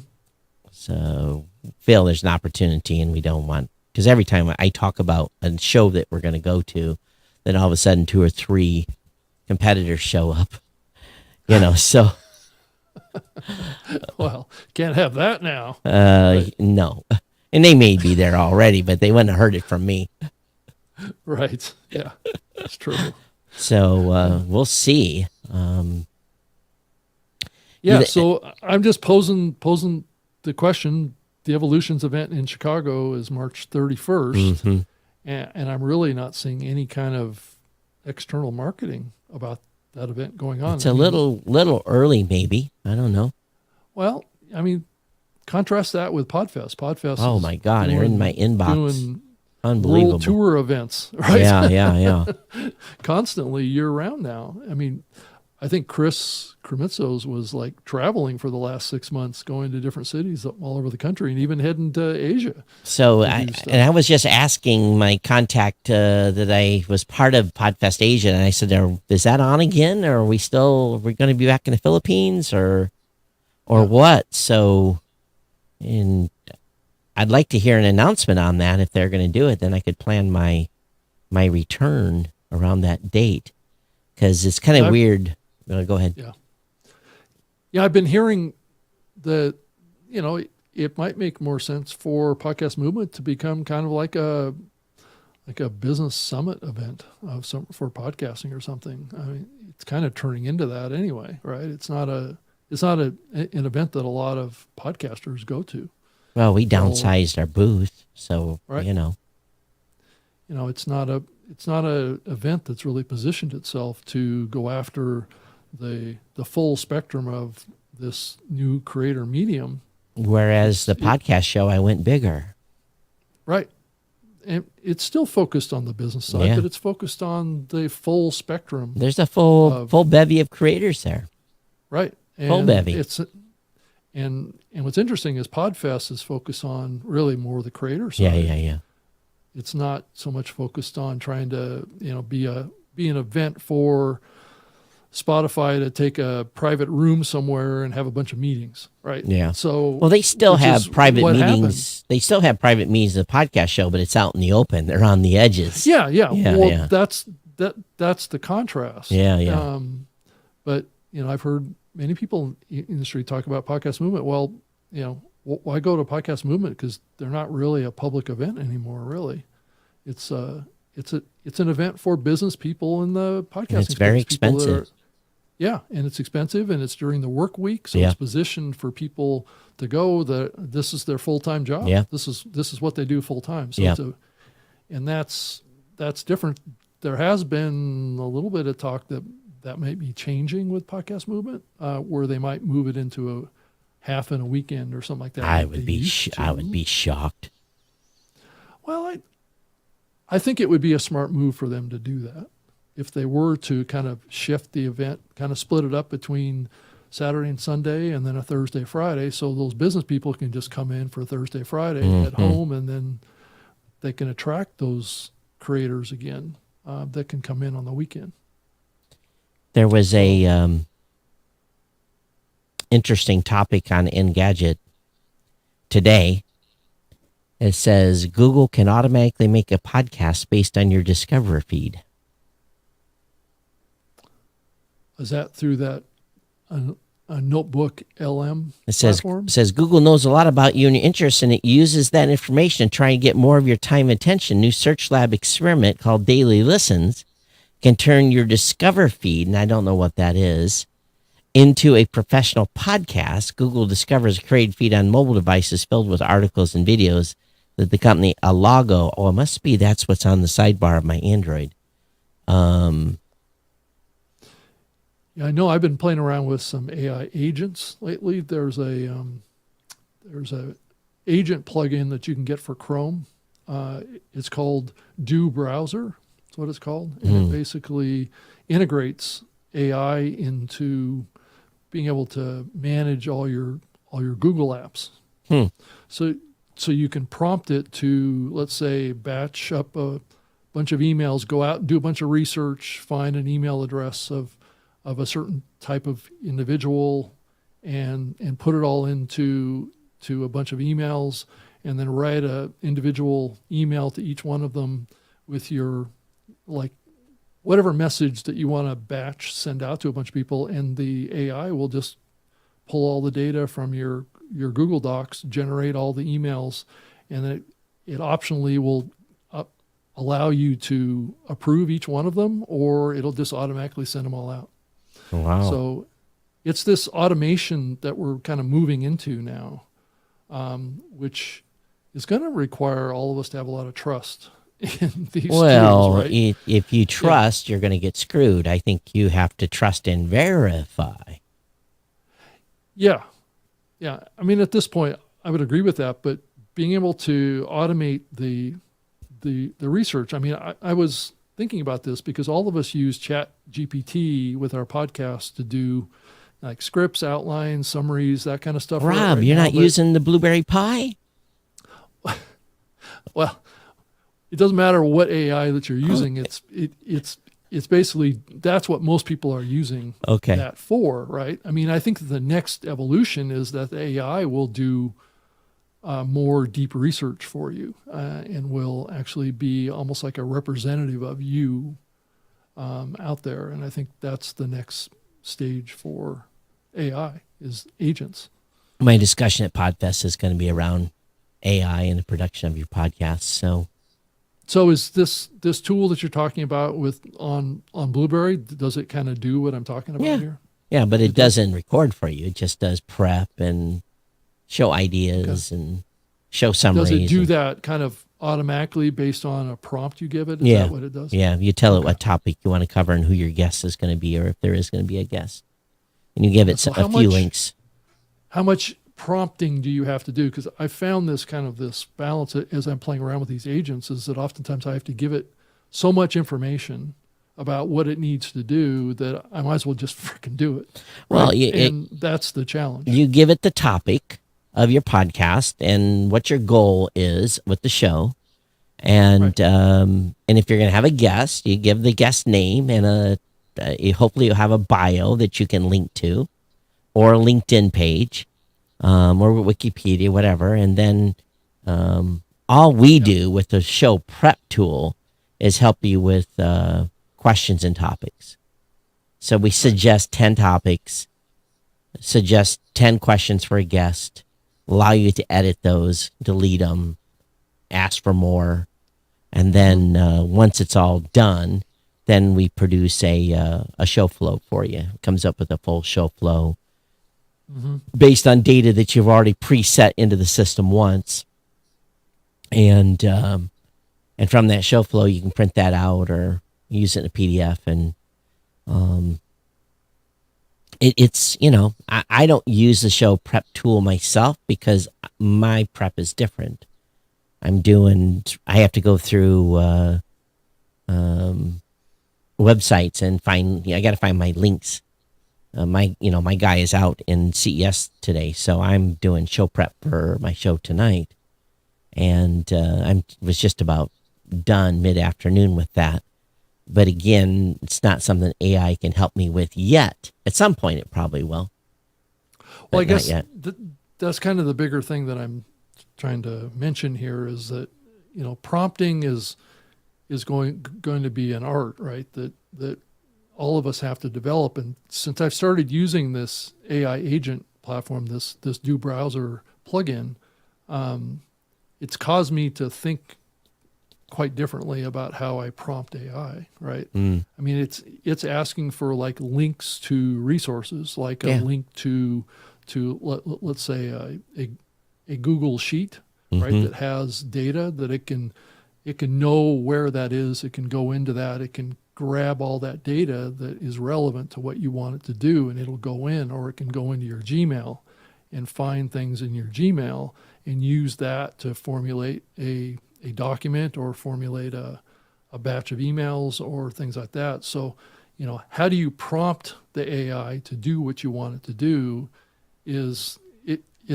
So feel there's an opportunity, and we don't want, because every time I talk about a show that we're going to go to, then all of a sudden 2 or 3 competitors show up, so. Well, can't have that now. No. And they may be there already, but they wouldn't have heard it from me. Right. Yeah, that's true. So we'll see. So I'm just posing the question. The Evolutions event in Chicago is March 31st, and I'm really not seeing any kind of external marketing about that event going on. It's a little early, maybe. I don't know. Well, I mean, contrast that with Podfest. Podfest. Oh is my God, they're in my inbox. Doing Unbelievable. world tour events, right? Yeah. Constantly year round now. I mean, I think Chris Kremitzos was like traveling for the last 6 months, going to different cities all over the country, and even heading to Asia. So, I was just asking my contact that I was part of Podfest Asia, and I said, "Is that on again, or are we going to be back in the Philippines, or what?" So, and I'd like to hear an announcement on that if they're going to do it. Then I could plan my return around that date, because it's kind of weird. Go ahead. Yeah, I've been hearing that, it might make more sense for Podcast Movement to become kind of like a business summit event for podcasting or something. I mean, it's kind of turning into that anyway, right? It's not an event that a lot of podcasters go to. Well, we downsized our booth, so right. It's not a event that's really positioned itself to go after the full spectrum of this new creator medium. Whereas the podcast show, I went bigger. Right. And it's still focused on the business side, but it's focused on the full spectrum. There's a full bevy of creators there. Right. And full bevy. And what's interesting is Podfest is focused on really more the creator side. Yeah. It's not so much focused on trying to, be an event for Spotify to take a private room somewhere and have a bunch of meetings, right? Yeah. So, they still have private meetings. Happened. They still have private meetings at the podcast show, but it's out in the open. They're on the edges. Yeah. Well, that's the contrast. Yeah. But I've heard many people in the industry talk about Podcast Movement. Well, why go to Podcast Movement? Because they're not really a public event anymore. Really, it's an event for business people in the podcasting. And it's very expensive. And it's expensive, and it's during the work week, so it's positioned for people to go. This is their full time job. Yeah. This is what they do full time. So and that's different. There has been a little bit of talk that might be changing with Podcast Movement, where they might move it into a half in a weekend or something like that. I would be shocked. Well, I think it would be a smart move for them to do that. If they were to kind of shift the event, kind of split it up between Saturday and Sunday and then a Thursday, Friday, so those business people can just come in for Thursday, Friday at home, and then they can attract those creators again that can come in on the weekend. There was a interesting topic on Engadget today. It says Google can automatically make a podcast based on your Discover feed. Is that through that a Notebook LM platform? It says Google knows a lot about you and your interests, and it uses that information to try and get more of your time and attention. New Search Lab experiment called Daily Listens can turn your Discover feed, and I don't know what that is, into a professional podcast. Google Discover is a created feed on mobile devices filled with articles and videos that the company Alago, it must be that's what's on the sidebar of my Android. Yeah, I know. I've been playing around with some AI agents lately. There's a agent plugin that you can get for Chrome. It's called Do Browser. That's what it's called, and it basically integrates AI into being able to manage all your Google apps. So you can prompt it to, let's say, batch up a bunch of emails, go out and do a bunch of research, find an email address of a certain type of individual, and put it all into a bunch of emails, and then write a individual email to each one of them with your, like, whatever message that you want to batch send out to a bunch of people, and the AI will just pull all the data from your Google Docs, generate all the emails, and then it optionally will allow you to approve each one of them, or it'll just automatically send them all out. Oh, wow. So it's this automation that we're kind of moving into now, which is going to require all of us to have a lot of trust in these tools, right? If you trust, you're going to get screwed. I think you have to trust and verify. Yeah. I mean, at this point, I would agree with that, but being able to automate the research. I mean, I was thinking about this because all of us use Chat GPT with our podcast to do like scripts, outlines, summaries, that kind of stuff. Rob, you're not using the Blueberry Pie? Well, it doesn't matter what AI that you're using. It's basically that's what most people are using that for, right? I mean, I think the next evolution is that the AI will do more deep research for you and will actually be almost like a representative of you out there. And I think that's the next stage for AI is agents. My discussion at Podfest is going to be around AI and the production of your podcast. So is this tool that you're talking about on Blueberry, does it kind of do what I'm talking about here? Yeah, but it doesn't record for you. It just does prep and show ideas and show summaries. Does it do that kind of automatically based on a prompt you give it? Is that what it does? Yeah, you tell it what topic you want to cover and who your guest is going to be, or if there is going to be a guest. And you give it a few links. How much prompting do you have to do? Because I found this balance as I'm playing around with these agents is that oftentimes I have to give it so much information about what it needs to do that I might as well just freaking do it. Well, and that's the challenge. You give it the topic of your podcast and what your goal is with the show. And and if you're going to have a guest, you give the guest name and hopefully you'll have a bio that you can link to, or a LinkedIn page, or Wikipedia, whatever. And then all we do with the show prep tool is help you with questions and topics. So we suggest 10 topics, suggest 10 questions for a guest, allow you to edit those, delete them, ask for more. And then once it's all done, then we produce a show flow for you. It comes up with a full show flow based on data that you've already preset into the system once. And from that show flow, you can print that out or use it in a PDF. And it's, I don't use the show prep tool myself because my prep is different. I have to go through websites and I got to find my links. My guy is out in CES today, so I'm doing show prep for my show tonight. And was just about done mid-afternoon with that. But again, it's not something AI can help me with yet. At some point, it probably will. Well, I guess that's kind of the bigger thing that I'm trying to mention here is that, prompting is going to be an art, right? That all of us have to develop. And since I've started using this AI agent platform, this Do Browser plugin, it's caused me to think quite differently about how I prompt AI, right? I mean, it's asking for like links to resources, like a link to let's say a Google sheet, right? That has data that it can know where that is. It can go into that. It can grab all that data that is relevant to what you want it to do, and it'll go in, or it can go into your Gmail and find things in your Gmail and use that to formulate a document or formulate a batch of emails or things like that. So, how do you prompt the AI to do what you want it to do is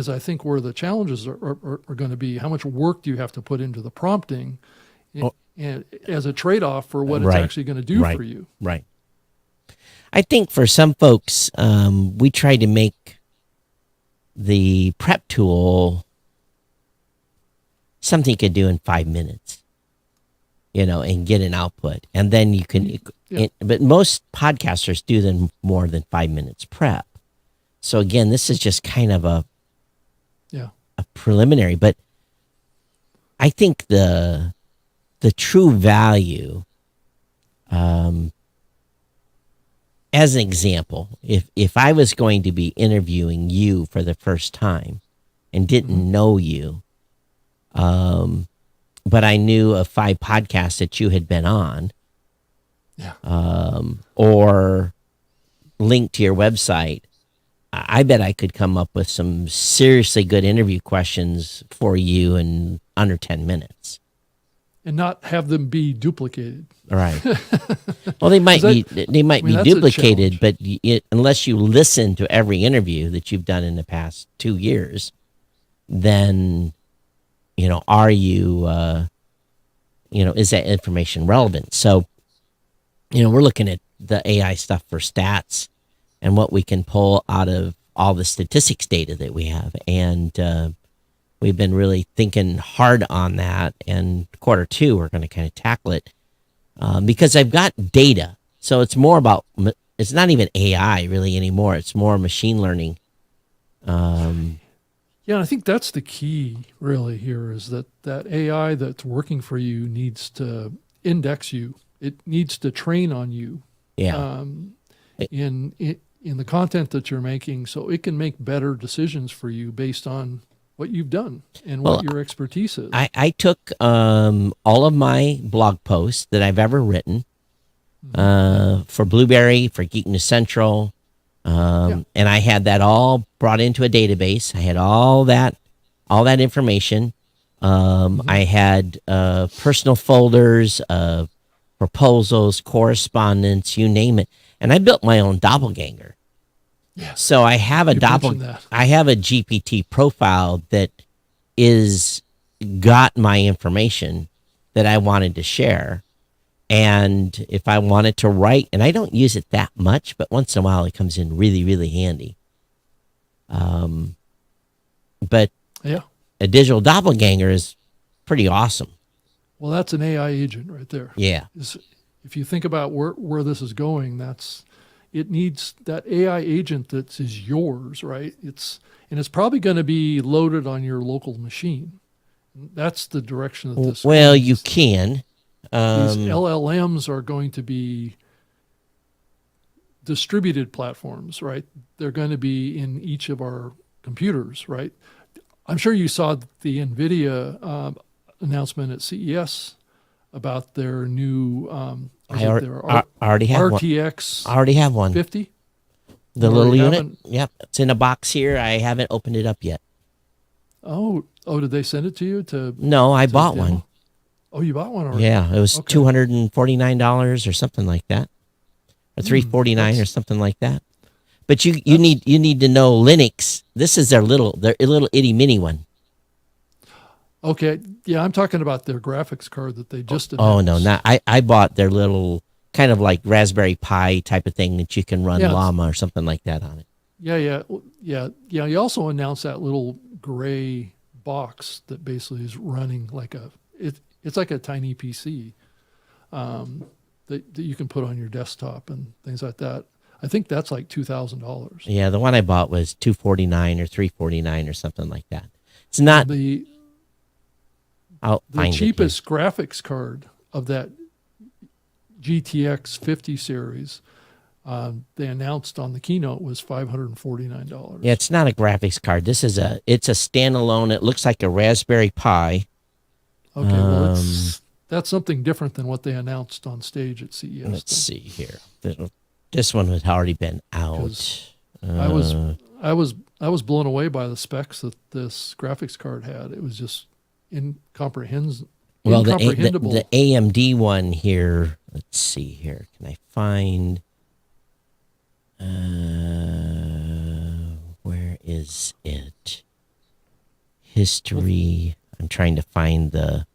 I think where the challenges are going to be. How much work do you have to put into the prompting and as a trade-off for what it's actually going to do for you? Right. I think for some folks, we try to make the prep tool something you could do in 5 minutes, and get an output. And then you can, but most podcasters do them more than 5 minutes prep. So again, this is just kind of a preliminary, but I think the true value, as an example, if I was going to be interviewing you for the first time and didn't know you, but I knew of 5 podcasts that you had been on, or linked to your website, I bet I could come up with some seriously good interview questions for you in under 10 minutes. And not have them be duplicated. Right. Well, they might be that's a duplicated, but unless you listen to every interview that you've done in the past 2 years, then, are you, is that information relevant? So, we're looking at the AI stuff for stats and what we can pull out of all the statistics data that we have. And we've been really thinking hard on that. And quarter 2, we're going to kind of tackle it because I've got data. So it's more about, it's not even AI really anymore. It's more machine learning. Yeah, I think that's the key really here is that AI that's working for you needs to index you. It needs to train on you. Yeah. In the content that you're making, so it can make better decisions for you based on what you've done and what your expertise is. I took all of my blog posts that I've ever written for Blueberry, for Geek News Central, and I had that all brought into a database. I had all that information. I had personal folders of proposals, correspondence, you name it. And I built my own doppelganger. Yeah. So I have a GPT profile that is got my information that I wanted to share. And if I wanted to write, and I don't use it that much, but once in a while it comes in really, really handy. But a digital doppelganger is pretty awesome. Well, that's an AI agent right there. Yeah. If you think about where this is going, it needs that AI agent that is yours, right? It's probably going to be loaded on your local machine. That's the direction that this. Well, you can. These LLMs are going to be distributed platforms, right? They're going to be in each of our computers, right? I'm sure you saw the NVIDIA announcement at CES about their new I already have RTX. I already have one. 50. The little unit. Yep, it's in a box here. I haven't opened it up yet. Oh! Did they send it to you? No, I bought one. Oh, you bought one already? Yeah, it was $249 or something like that, or $349 or something like that. But you need to know Linux. This is their little itty mini one. Okay, yeah, I'm talking about their graphics card that they just announced. Oh no, not I bought their little kind of like Raspberry Pi type of thing that you can run Llama or something like that on it. Yeah. You also announced that little gray box that basically is running like it's like a tiny PC that you can put on your desktop and things like that. I think that's like $2,000. Yeah, the one I bought was $249 or $349 or something like that. It's not the cheapest graphics card of that GTX 50 series. They announced on the keynote was $549. Yeah, it's not a graphics card. It's a standalone. It looks like a Raspberry Pi. Okay, well, that's something different than what they announced on stage at CES. Let's see here. This one had already been out. I was blown away by the specs that this graphics card had. It was just incomprehensible. Well, the AMD one here. Let's see here. Can I find? Where is it? History. I'm trying to find the.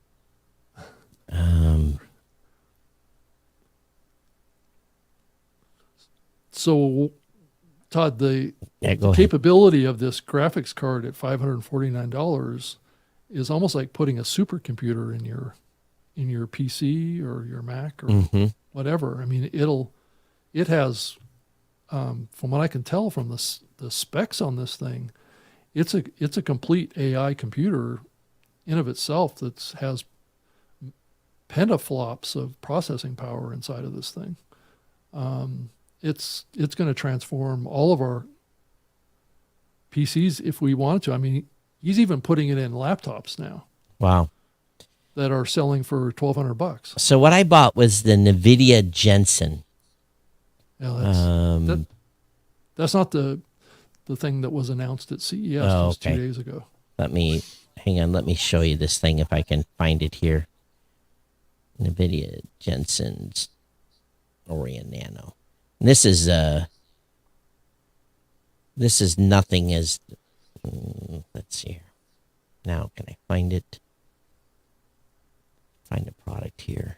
So, Todd, the capability of this graphics card at $549 is almost like putting a supercomputer in your PC or your Mac or whatever. I mean, it has, from what I can tell from the specs on this thing, it's a complete AI computer in of itself that has petaflops of processing power inside of this thing. It's going to transform all of our PCs if we wanted to. I mean, he's even putting it in laptops now. Wow. That are selling for $1,200. So what I bought was the NVIDIA Jensen. Yeah, that's not the the thing that was announced at CES Oh, just okay. 2 days ago. Hang on, let me show you this thing if I can find it here. NVIDIA Jensen's Orion Nano. And this is nothing as, let's see here. Now, can I find it? Find a product here.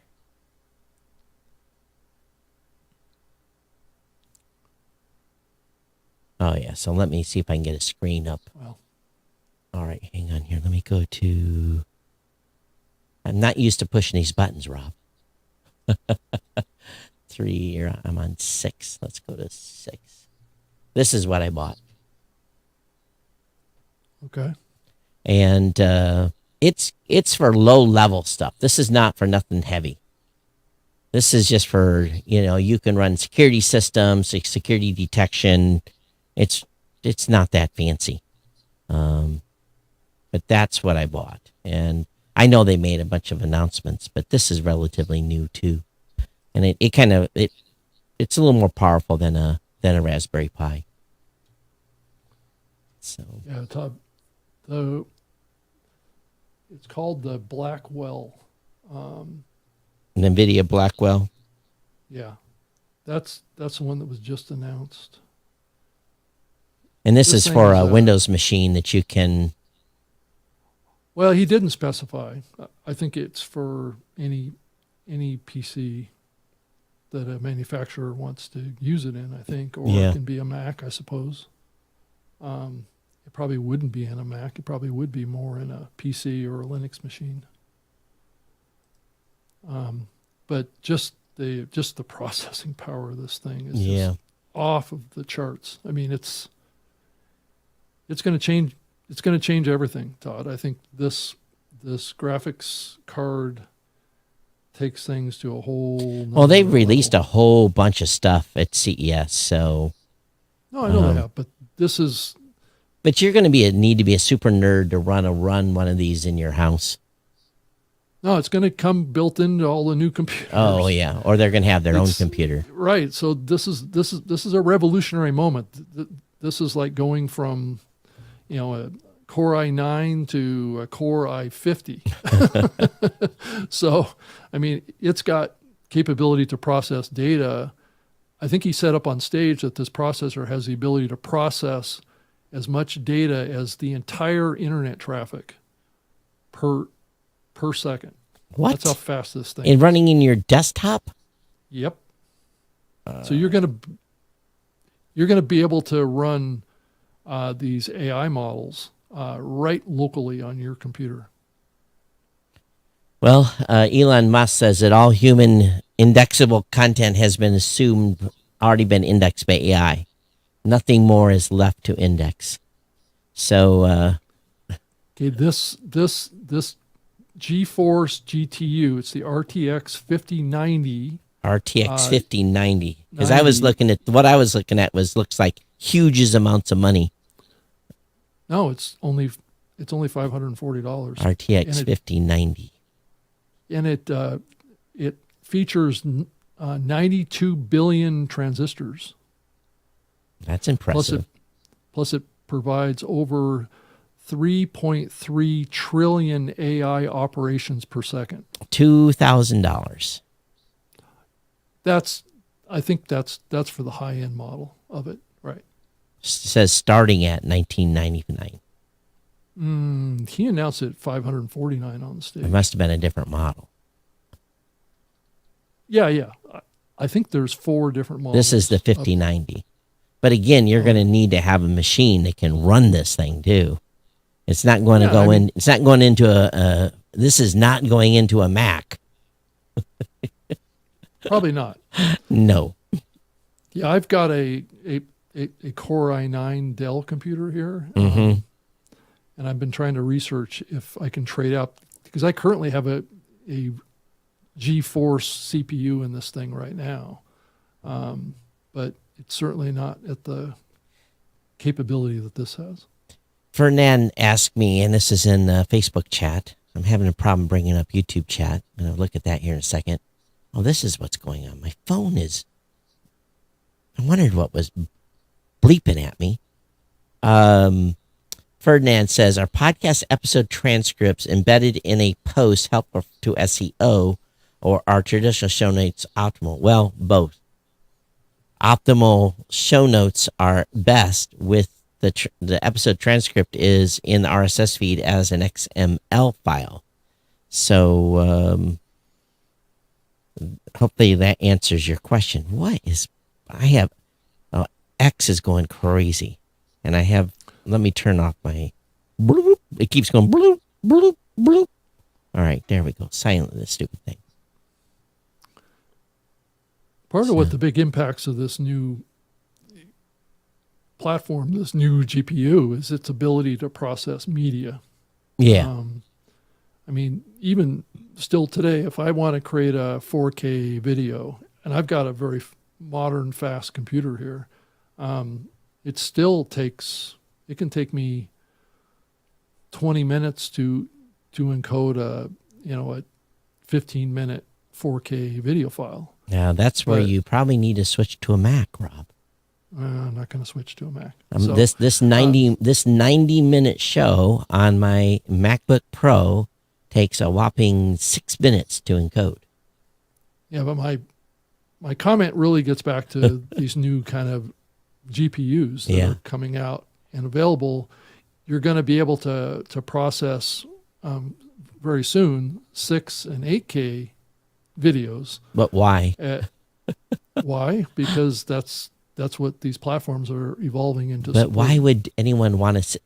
Oh, yeah. So let me see if I can get a screen up. Well, all right. Hang on here. Let me go to... I'm not used to pushing these buttons, Rob. 3, I'm on 6. Let's go to 6. This is what I bought. okay. And it's for low-level stuff. This is not for nothing heavy. This is just for, you can run security systems, security detection. It's not that fancy. But that's what I bought. And I know they made a bunch of announcements, but this is relatively new too. And it's a little more powerful than a Raspberry Pi. So Yeah, Todd. It's called the Blackwell. NVIDIA Blackwell. Yeah, that's the one that was just announced. And this is for a is, Windows machine that you can... Well, he didn't specify. I think it's for any PC that a manufacturer wants to use it in, I think, or Yeah. it can be a Mac, I suppose. It probably wouldn't be in a Mac. It probably would be more in a PC or a Linux machine. But just the processing power of this thing is just off of the charts. I mean, it's going to change. It's going to change everything, Todd. I think this graphics card takes things to a whole. Well, they've released a whole bunch of stuff at CES, so. No, I know they have, but this is. But you're going to need to be a super nerd to run one of these in your house. No, it's going to come built into all the new computers. Oh yeah, or they're going to have their own computer. Right. So this is a revolutionary moment. This is like going from, a Core i9 to a Core i50. So, I mean, it's got capability to process data. I think he said up on stage that this processor has the ability to process as much data as the entire internet traffic per second. What? That's how fast this thing is. Running in your desktop? Yep. So you're gonna be able to run these AI models right locally on your computer. Well, Elon Musk says that all human indexable content has been already been indexed by AI. Nothing more is left to index. So, okay, this GeForce GTU, it's the RTX 5090. RTX 5090. Because I was looking at looks like huge amounts of money. No, it's only $540. RTX 5090. And it features 92 billion transistors. That's impressive. Plus it provides over 3.3 trillion AI operations per second. $2,000. I think that's for the high end model of it, right? It says starting at $1999. He announced it at $549 on the stage. It must have been a different model. Yeah. I think there's 4 different models. This is the 5090. But again, you're going to need to have a machine that can run this thing too. It's not going to go in. It's not going into this is not going into a Mac. Probably not. No. Yeah, I've got a Core i9 Dell computer here. Mm-hmm. And I've been trying to research if I can trade up, because I currently have a GeForce CPU in this thing right now. But it's certainly not at the capability that this has. Fernand asked me, and this is in Facebook chat. I'm having a problem bringing up YouTube chat. I'm going to look at that here in a second. Oh, this is what's going on. My phone is... I wondered what was bleeping at me. Ferdinand says, are podcast episode transcripts embedded in a post helpful to SEO, or are traditional show notes optimal? Well, both. Optimal show notes are best with the episode transcript is in the RSS feed as an XML file. So hopefully that answers your question. X is going crazy, and let me turn off my bloop. It keeps going bloop, bloop, bloop. All right, there we go. Silent this stupid thing. Part of what the big impacts of this new platform, this new GPU, is its ability to process media. Yeah. I mean, even still today, if I want to create a 4K video, and I've got a very modern, fast computer here, it can take me 20 minutes to encode a 15-minute 4K video file. Now that's where you probably need to switch to a Mac, Rob. I'm not going to switch to a Mac. This 90-minute show on my MacBook Pro takes a whopping 6 minutes to encode. Yeah, but my comment really gets back to these new kind of GPUs that are coming out and available. You're going to be able to process very soon 6 and 8K videos. But why? Why? Because that's what these platforms are evolving into. But why would anyone want to?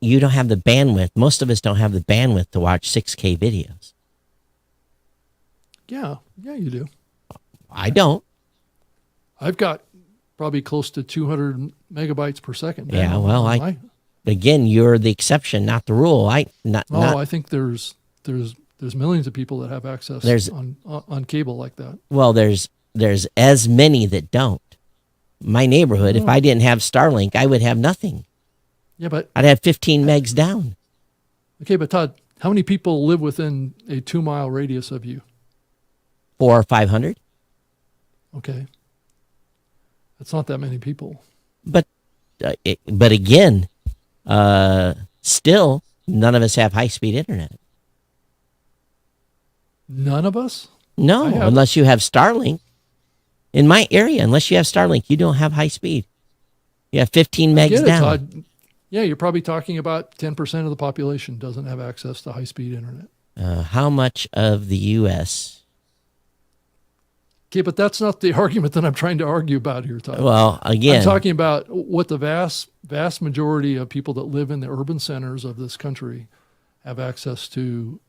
You don't have the bandwidth. Most of us don't have the bandwidth to watch 6K videos. Yeah, you do. I don't. I've got probably close to 200 megabytes per second. Yeah, well, again, you're the exception, not the rule. I think there's millions of people that have access on cable like that. Well, there's as many that don't. My neighborhood, if I didn't have Starlink, I would have nothing. Yeah, but I'd have 15 megs down. Okay, but Todd, how many people live within a 2-mile radius of you? 400 or 500. Okay, that's not that many people. But again, still, none of us have high-speed internet. None of us? No, unless you have Starlink. In my area, unless you have Starlink, you don't have high speed. You have 15 megs down. Todd. Yeah, you're probably talking about 10% of the population doesn't have access to high-speed internet. How much of the U.S.? Okay, but that's not the argument that I'm trying to argue about here, Todd. Well, again, I'm talking about what the vast majority of people that live in the urban centers of this country have access to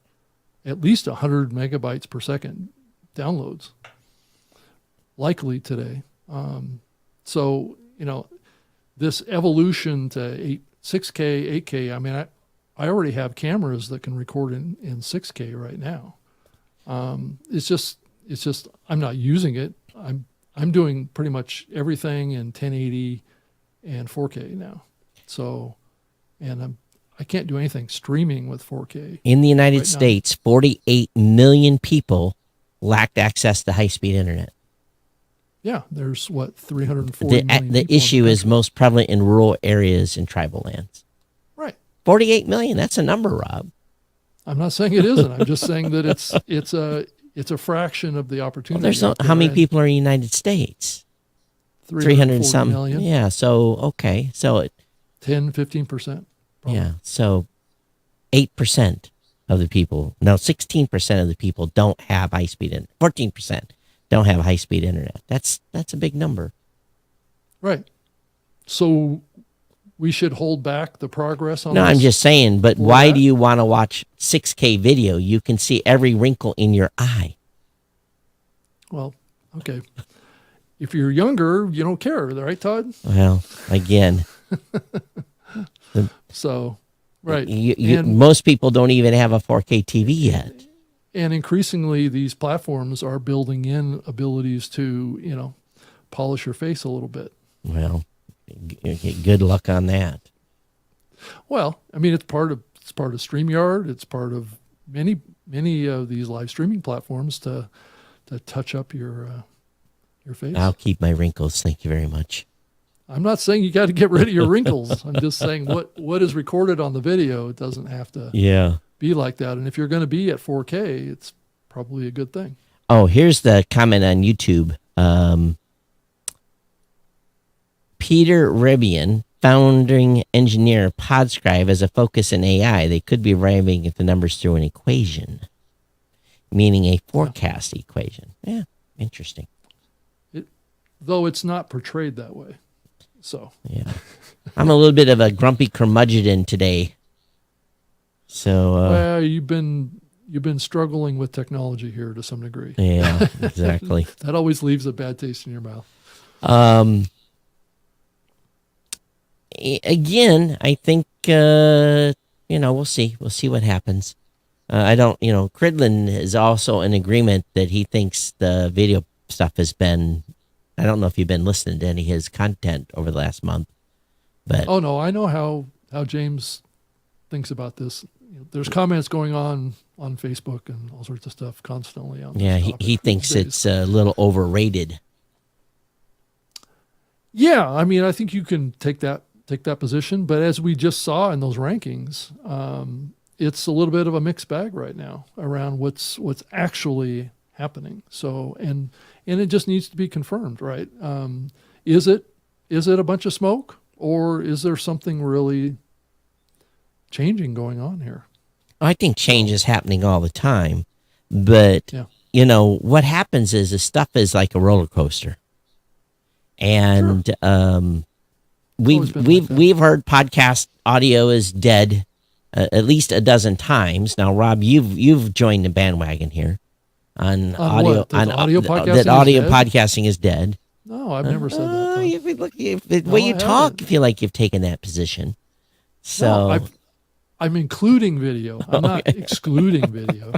at least 100 megabytes per second downloads, likely today. So, this evolution to 6K, 8K, I mean, I already have cameras that can record in 6K right now. It's just I'm not using it. I'm doing pretty much everything in 1080 and 4K now. So, and I can't do anything streaming with 4K. In the United States, 48 million people lacked access to high-speed internet. Yeah, there's 340 million. The issue is most prevalent in rural areas and tribal lands. Right. 48 million. That's a number, Rob. I'm not saying it isn't. I'm just saying that it's a fraction of the opportunity. Well, how many people are in the United States? 300 and some million. Yeah. So okay. So 10-15%. Yeah. So 8% of the people. No, 16% of the people don't have high speed internet. 14% don't have high speed internet. That's a big number. Right. So we should hold back the progress on No, this? I'm just saying, but why do you want to watch 6K video? You can see every wrinkle in your eye. Well, okay. If you're younger, you don't care, right, Todd? Well, again. So, right. Most people don't even have a 4K TV yet. And increasingly, these platforms are building in abilities to, polish your face a little bit. Well, good luck on that. Well, I mean, it's part of StreamYard. It's part of many of these live streaming platforms to touch up your face. I'll keep my wrinkles. Thank you very much. I'm not saying you got to get rid of your wrinkles. I'm just saying what is recorded on the video, it doesn't have to be like that. And if you're going to be at 4K, it's probably a good thing. Oh, here's the comment on YouTube. Peter Ribian, founding engineer of Podscribe, has a focus in AI. They could be arriving at the numbers through an equation, meaning a forecast equation. Yeah, interesting. Though it's not portrayed that way. So yeah, I'm a little bit of a grumpy curmudgeon today. So well, you've been struggling with technology here to some degree. Yeah, exactly. That always leaves a bad taste in your mouth. Again, I think we'll see. We'll see what happens. I don't. Cridlin is also in agreement that he thinks the video stuff has been. I don't know if you've been listening to any of his content over the last month, but oh no, I know how James thinks about this. There's comments going on Facebook and all sorts of stuff constantly on. Yeah, he thinks it's a little overrated. Yeah, I mean, I think you can take that position, but as we just saw in those rankings, it's a little bit of a mixed bag right now around what's actually happening. So and it just needs to be confirmed, right? Is it a bunch of smoke, or is there something really changing going on here? I think change is happening all the time, but what happens is the stuff is like a roller coaster, and we've heard podcast audio is dead at least a dozen times now. Rob, you've joined the bandwagon here. On audio, audio podcasting that audio podcasting is dead. No, I've never said that. The way you talk, I feel like you've taken that position. So no, I'm including video. I'm not excluding video,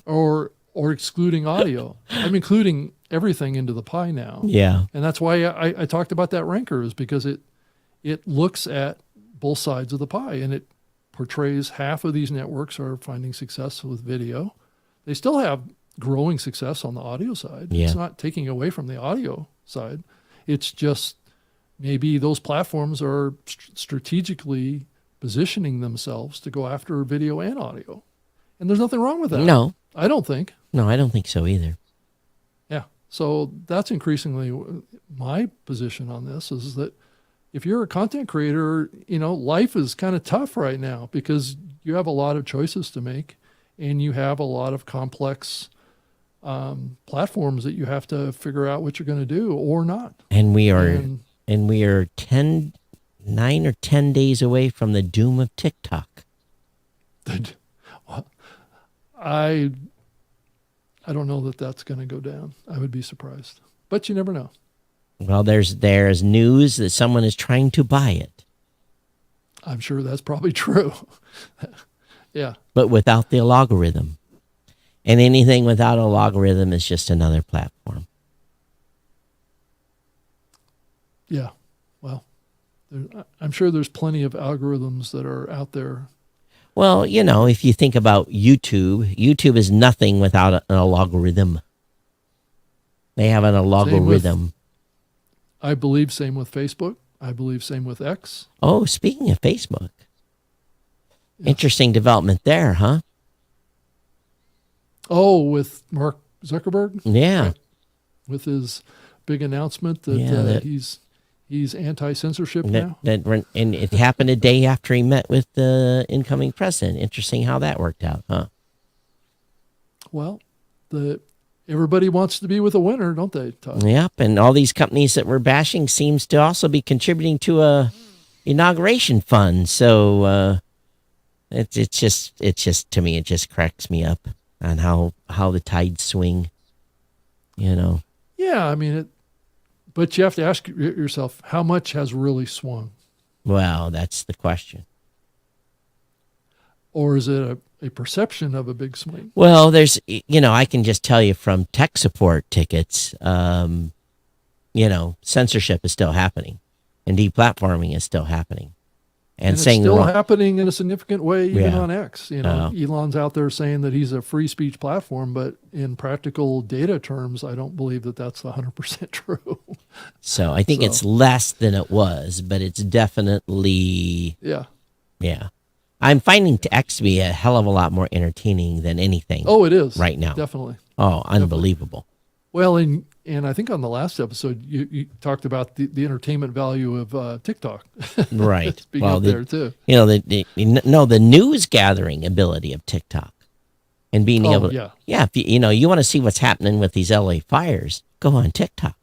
or excluding audio. I'm including everything into the pie now. Yeah, and that's why I talked about that ranker, is because it looks at both sides of the pie, and it portrays half of these networks are finding success with video. They still have growing success on the audio side. Yeah. It's not taking away from the audio side. It's just maybe those platforms are strategically positioning themselves to go after video and audio. And there's nothing wrong with that. No. I don't think. No, I don't think so either. Yeah. So that's increasingly my position on this, is that if you're a content creator, life is kind of tough right now because you have a lot of choices to make, and you have a lot of complex platforms that you have to figure out what you're going to do or not. And we are 9 or 10 days away from the doom of TikTok. I don't know that that's going to go down. I would be surprised, but you never know. Well, there's news that someone is trying to buy it. I'm sure that's probably true. Yeah. But without the logarithm. And anything without a logarithm is just another platform. Yeah. Well, I'm sure there's plenty of algorithms that are out there. Well, if you think about YouTube is nothing without a logarithm. They have an logarithm. I believe same with Facebook. I believe same with X. Oh, speaking of Facebook. Yes. Interesting development there, huh? Oh, with Mark Zuckerberg? Yeah. Right. With his big announcement that he's anti-censorship now. And it happened a day after he met with the incoming president. Interesting how that worked out, huh? Well, everybody wants to be with a winner, don't they, Todd? Yep, and all these companies that we're bashing seems to also be contributing to a inauguration fund. So it's just to me, it just cracks me up on how the tides swing, Yeah, I mean, but you have to ask yourself, how much has really swung? Well, that's the question. Or is it a perception of a big swing? Well, there's, I can just tell you from tech support tickets, censorship is still happening and deplatforming is still happening. And it's saying still happening in a significant way, even Yeah. on X. Elon's out there saying that he's a free speech platform, but in practical data terms, I don't believe that that's 100% true. So I think it's less than it was, but it's definitely, Yeah. yeah. I'm finding X to be a hell of a lot more entertaining than anything. Oh, it is. Right now. Definitely. Oh, unbelievable. Well, and I think on the last episode, you talked about the entertainment value of TikTok. Right. It's being up there too. You know, the news gathering ability of TikTok and being able to, if you want to see what's happening with these LA fires, go on TikTok.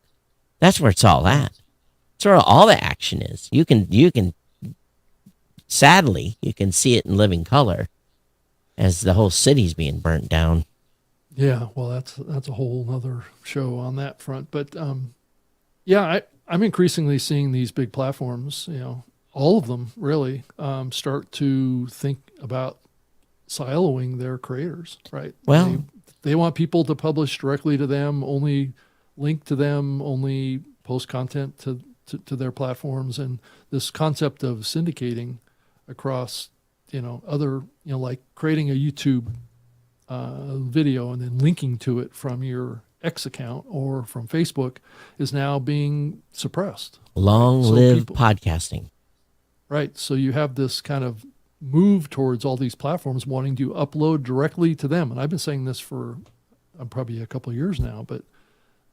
That's where it's all at. That's where all the action is. You can, sadly, you can see it in living color as the whole city's being burnt down. Yeah, well, that's a whole other show on that front. But yeah, I'm increasingly seeing these big platforms, all of them really, start to think about siloing their creators, right? Well, they want people to publish directly to them, only link to them, only post content to their platforms, and this concept of syndicating across, other, like creating a YouTube video and then linking to it from your X account or from Facebook is now being suppressed. Long live podcasting. Right. So you have this kind of move towards all these platforms wanting to upload directly to them. And I've been saying this for probably a couple of years now, but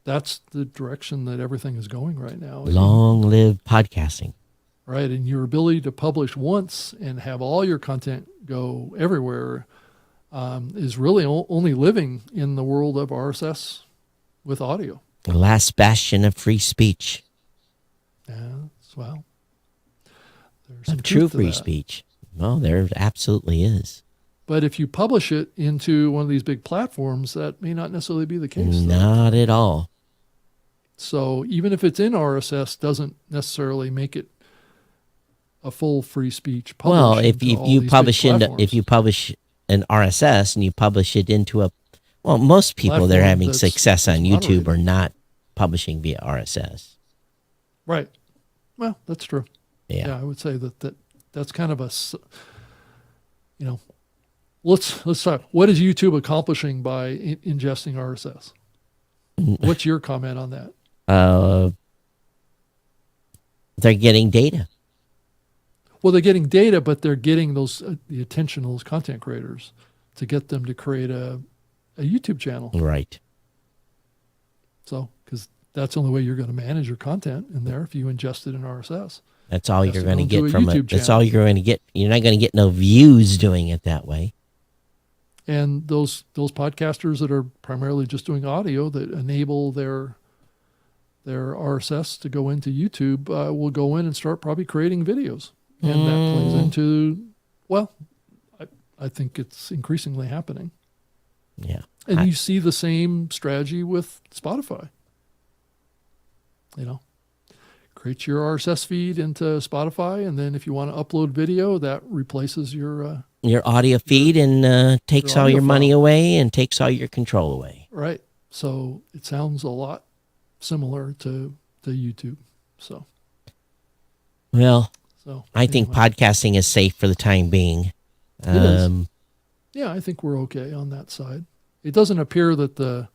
that's the direction that everything is going right now. Long live podcasting. Right. And your ability to publish once and have all your content go everywhere is really only living in the world of RSS with audio. The last bastion of free speech. Well, there's some true free speech. Well, there absolutely is. But if you publish it into one of these big platforms, that may not necessarily be the case. Not at all. So even if it's in RSS, doesn't necessarily make it a full free speech. Well, if you publish an RSS and you publish it into most people that are having success on YouTube are not publishing via RSS. Right. Well, that's true. Yeah, I would say that's kind of a, let's talk. What is YouTube accomplishing by ingesting RSS? What's your comment on that? They're getting data. Well, they're getting data, but they're getting the attention of those content creators to get them to create a YouTube channel. Right. So, because that's the only way you're going to manage your content in there if you ingest it in RSS. That's all you're going to get from it. That's all you're going to get. You're not going to get no views doing it that way. And those podcasters that are primarily just doing audio that enable their RSS to go into YouTube will go in and start probably creating videos. And that plays into, I think it's increasingly happening. Yeah. And you see the same strategy with Spotify. Create your RSS feed into Spotify, and then if you want to upload video, that replaces your audio feed and takes all your money away and takes all your control away. Right. So it sounds a lot similar to YouTube. So. Well, I think podcasting is safe for the time being. It is. Yeah, I think we're okay on that side. It doesn't appear that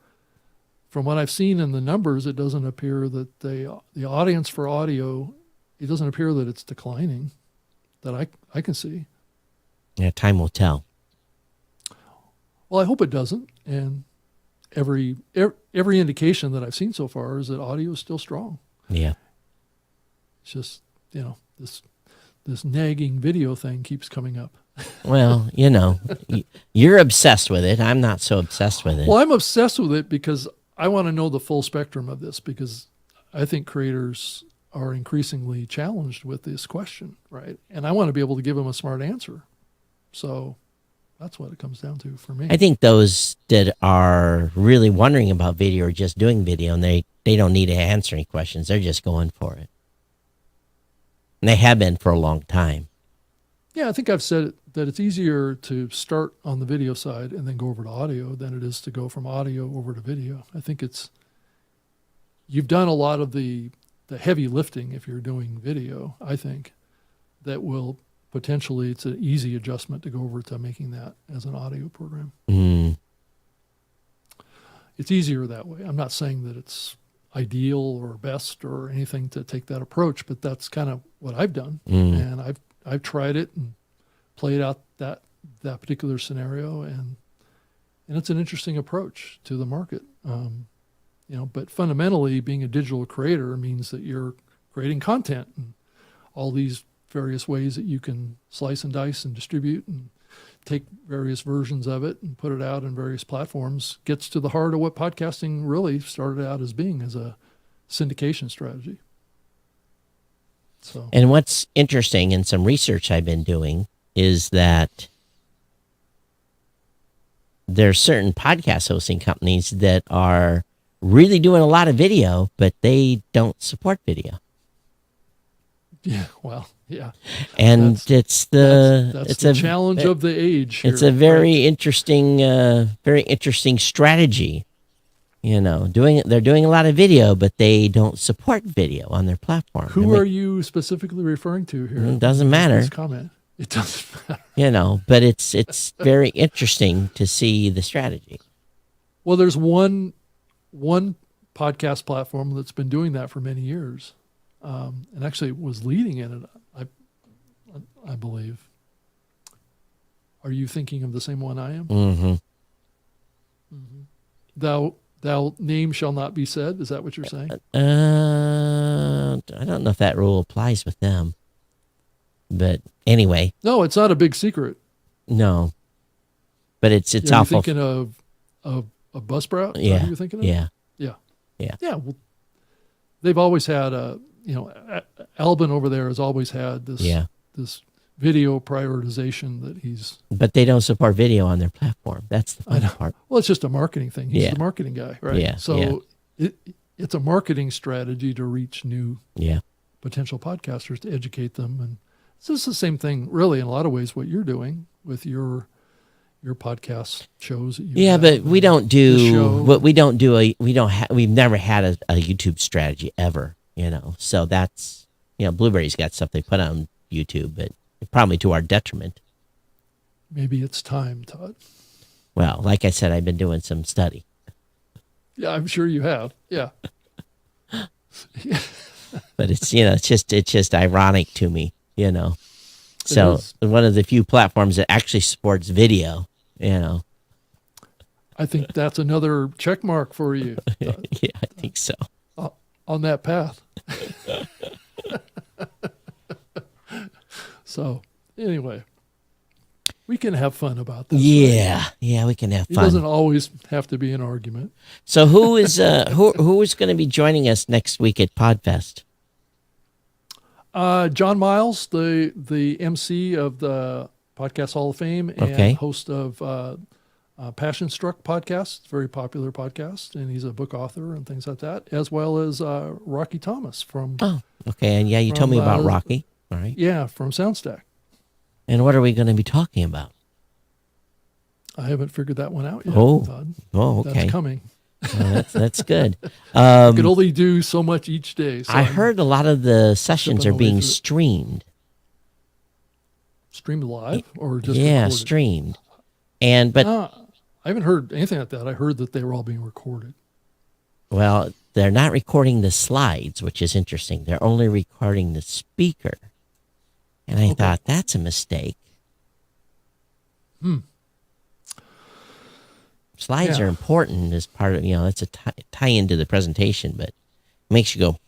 from what I've seen in the numbers, it doesn't appear that the audience for audio, it doesn't appear that it's declining that I can see. Yeah, time will tell. Well, I hope it doesn't. And every indication that I've seen so far is that audio is still strong. Yeah. It's just, this nagging video thing keeps coming up. Well, you're obsessed with it. I'm not so obsessed with it. Well, I'm obsessed with it because I want to know the full spectrum of this, because I think creators are increasingly challenged with this question, right? And I want to be able to give them a smart answer. So that's what it comes down to for me. I think those that are really wondering about video are just doing video, and they don't need to answer any questions. They're just going for it. And they have been for a long time. Yeah, I think I've said that it's easier to start on the video side and then go over to audio than it is to go from audio over to video. I think you've done a lot of the heavy lifting if you're doing video, I think, that will potentially, it's an easy adjustment to go over to making that as an audio program. Mm. It's easier that way. I'm not saying that it's ideal or best or anything to take that approach, but that's kind of what I've done. Mm. And I've tried it and played out that particular scenario, and it's an interesting approach to the market. But fundamentally, being a digital creator means that you're creating content and all these various ways that you can slice and dice and distribute and take various versions of it and put it out in various platforms. Gets to the heart of what podcasting really started out as being, as a syndication strategy. So, And what's interesting in some research I've been doing is that there are certain podcast hosting companies that are really doing a lot of video, but they don't support video. yeah, well, yeah. And That's it's the a challenge of the age. It's here, a very interesting strategy. They're doing a lot of video, but they don't support video on their platform. Who are you specifically referring to here? It doesn't matter. This comment. It doesn't matter. But it's very interesting to see the strategy. Well, there's one podcast platform that's been doing that for many years, and actually was leading in it, I believe. Are you thinking of the same one I am? Mm-hmm. Mm-hmm. Thou name shall not be said. Is that what you're saying? I don't know if that rule applies with them, but anyway, No, it's not a big secret. no. But it's Are you awful. thinking of Buzzsprout? Is that Yeah, who you're thinking of? yeah, Yeah. yeah. Yeah. Well, they've always had Albin over there has always had this video prioritization that he's. But they don't support video on their platform. That's the fun part. Well, it's just a marketing thing. He's Yeah. the marketing guy, right? Yeah, So it's a marketing strategy to reach new Yeah. potential podcasters, to educate them. And it's just the same thing, really, in a lot of ways, what you're doing with your podcast shows. That you Yeah, have but we and don't this do show. what we don't do. We've never had a YouTube strategy ever. So that's Blueberry's got stuff they put on YouTube, but probably to our detriment. Maybe it's time, Todd. Well, like I said, I've been doing some study. Yeah, I'm sure you have. Yeah. But it's just ironic to me. So is. one of the few platforms that actually supports video. I think that's another check mark for you, Todd, Yeah, I think so. on that path. So anyway, we can have fun about this. Right? Yeah, we can have It fun. doesn't always have to be an argument. So who is who is going to be joining us next week at Podfest? John Miles, the MC of the Podcast Hall of Fame and Okay. host of Passion Struck podcast, very popular podcast, and he's a book author and things like that, as well as Rocky Thomas from Oh, okay. And yeah, you told me about Rocky. All right. from Soundstack. And what are we going to be talking about? I haven't figured that one out yet, Oh. Todd. Oh, okay. That's coming. That's good. I could only do so much each day. So I I'm heard a lot of the sessions sipping are away being through it. streamed. streamed live or just Yeah, recorded? streamed. But I haven't heard anything like that. I heard that they were all being recorded. well, they're not recording the slides, which is interesting. They're only recording the speaker. And I thought that's a mistake. Slides Yeah. are important as part of, it's a tie into the presentation, but it makes you go,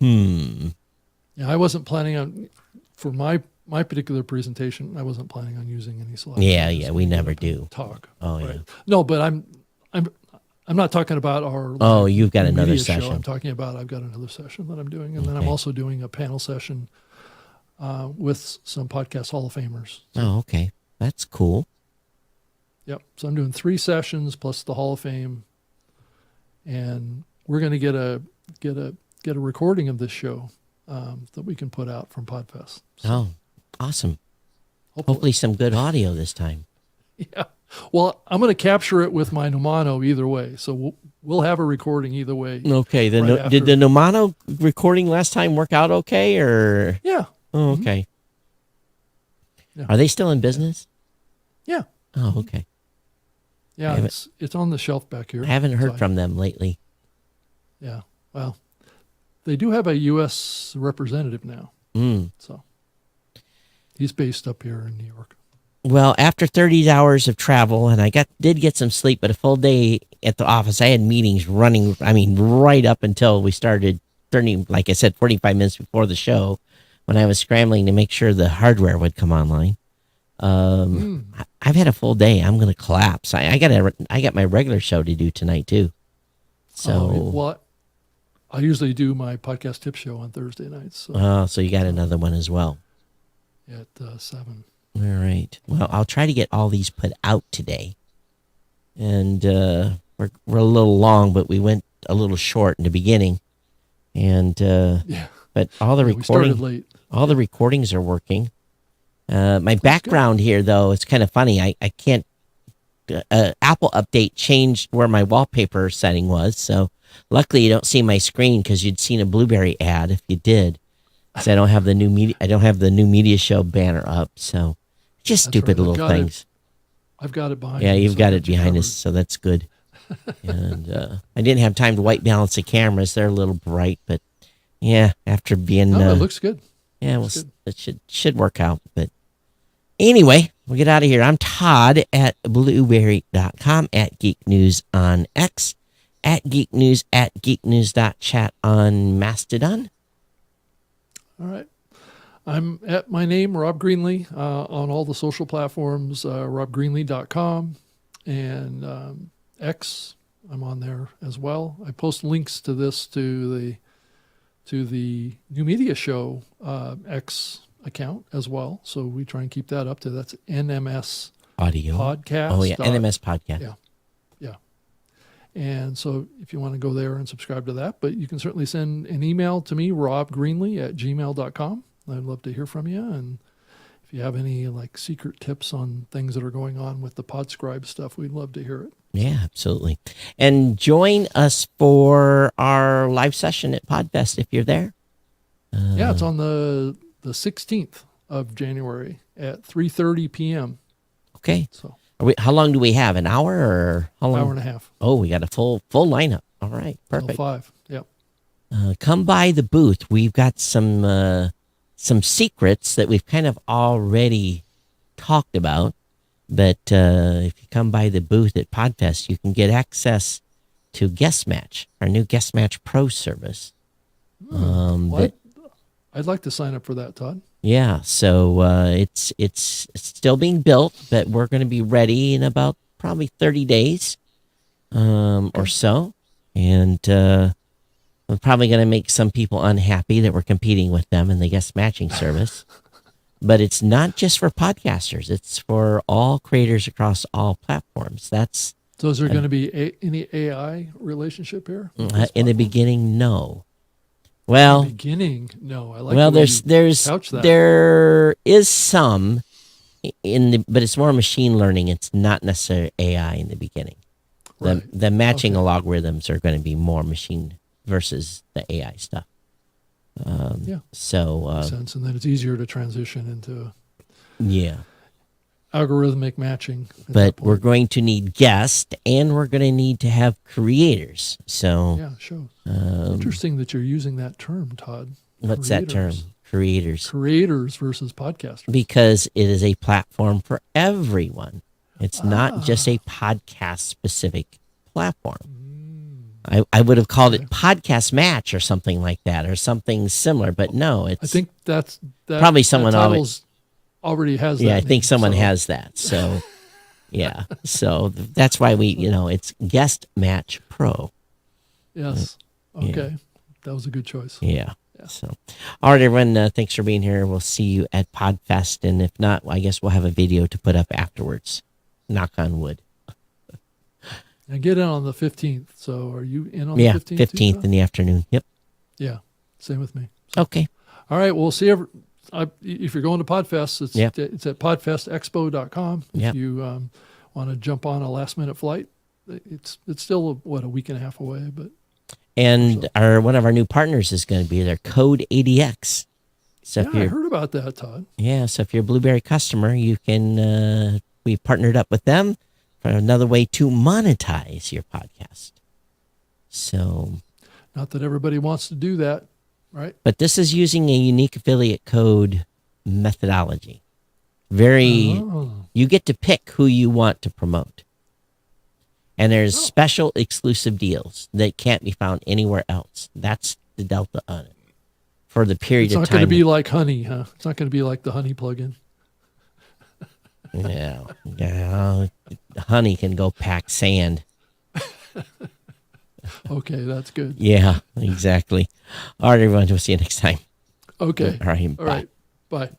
Yeah, I wasn't planning on, for my particular presentation, I wasn't planning on using any slides. Yeah, I was yeah, we gonna never get up and do. talk. Oh, yeah. No, but I'm not talking about our. Oh, you've got media another show. session. I'm talking about I've got another session that I'm doing, and then I'm also doing a panel session with some Podcast Hall of Famers. Oh, okay. That's cool. Yep. So I'm doing 3 sessions plus the Hall of Fame, and we're going to get a recording of this show that we can put out from Podfest. Oh, awesome. Hopefully some good audio this time. Yeah. Well, I'm going to capture it with my Nomano either way, so we'll have a recording either way. Okay. Right Did the after. Nomano recording last time work out okay, or? Yeah. Oh, okay. Yeah. Are they still in business? Yeah. Oh, okay. Yeah. haven't- It's on the shelf back here. I haven't heard So from them lately. Yeah. Well, They do have a U.S. representative now. So he's based up here in New York. Well, after 30 hours of travel, and I did get some sleep, but a full day at the office, I had meetings running, right up until we started turning, like I said, 45 minutes before the show, when I was scrambling to make sure the hardware would come online. I've had a full day. I'm going to collapse. I got my regular show to do tonight too. So, I usually do my podcast tip show on Thursday nights. So, so you got another one as well. At 7. All right. Well, I'll try to get all these put out today. And we're a little long, but we went a little short in the beginning. And but all the we started late. All the recordings are working. My background here, though, it's kind of funny. I can't. Apple update changed where my wallpaper setting was, so luckily you don't see my screen because you'd seen a Blueberry ad if you did. Because I don't have the new media show banner up, so just stupid little things. I've got it behind. Yeah, you've got it behind us, so that's good. And I didn't have time to white balance the cameras; they're a little bright, but yeah, after being it looks good. Yeah, it should work out. But anyway, we'll get out of here. I'm Todd at blueberry.com, at Geek News on X, at Geek News, at geeknews.chat on Mastodon. All right. I'm at my name, Rob Greenlee, on all the social platforms, robgreenlee.com, and X. I'm on there as well. I post links to this to the New Media Show X account as well. So we try and keep that up to, that's NMS Audio Podcast. Oh yeah, NMS Podcast. Yeah. And so if you want to go there and subscribe to that, but you can certainly send an email to me, robgreenlee@gmail.com. I'd love to hear from you. And if you have any secret tips on things that are going on with the Podscribe stuff, we'd love to hear it. Yeah, absolutely. And join us for our live session at Podfest if you're there. It's on the 16th of January at 3:30 p.m. Okay. So how long do we have? An hour or how long? Hour and a half. Oh, we got a full lineup. All right, perfect. Till 5. Yep. Come by the booth. We've got some secrets that we've kind of already talked about. But if you come by the booth at Podfest, you can get access to Guest Match, our new Guest Match Pro service. I'd like to sign up for that, Todd. Yeah, so it's still being built, but we're going to be ready in about probably 30 days or so. And we're probably going to make some people unhappy that we're competing with them in the guest matching service. But it's not just for podcasters. It's for all creators across all platforms. So is there going to be any AI relationship here? In the beginning, no. Well, no. I like. Well, there is some but it's more machine learning. It's not necessarily AI in the beginning. Right. The matching algorithms are going to be more machine versus the AI stuff. So makes sense, and then it's easier to transition into yeah algorithmic matching. But we're going to need guests, and we're going to need to have creators. So yeah, shows. Interesting that you're using that term, Todd. What's that term? Creators. Creators versus podcasters. Because it is a platform for everyone. It's not just a podcast-specific platform. I would have called it Podcast Match or something like that, or something similar, but no, it's. I think that probably someone already has that. Yeah, I think someone has that. So, yeah. So that's why it's Guest Match Pro. Yes. Okay. That was a good choice. Yeah. So, all right, everyone. Thanks for being here. We'll see you at Podfest, and if not, I guess we'll have a video to put up afterwards. Knock on wood. I get in on the 15th. So, are you in on the 15th? 15th in the afternoon. Yep. Yeah. Same with me. So, okay. All right. We'll see. If you're going to Podfest, it's at podfestexpo.com. If you want to jump on a last minute flight, it's still a week and a half away, but. And one of our new partners is going to be there, Code ADX. So I heard about that, Todd. Yeah, so if you're a Blueberry customer, you can. We partnered up with them for another way to monetize your podcast. So Not that everybody wants to do that, right? But this is using a unique affiliate code methodology. You get to pick who you want to promote. And there's special exclusive deals that can't be found anywhere else. That's the delta on it. For the period of time. It's not going to be like honey, huh? It's not going to be like the honey plugin. Yeah. Honey can go pack sand. Okay, that's good. Yeah, exactly. All right, everyone. We'll see you next time. Okay. All right. All right. Bye.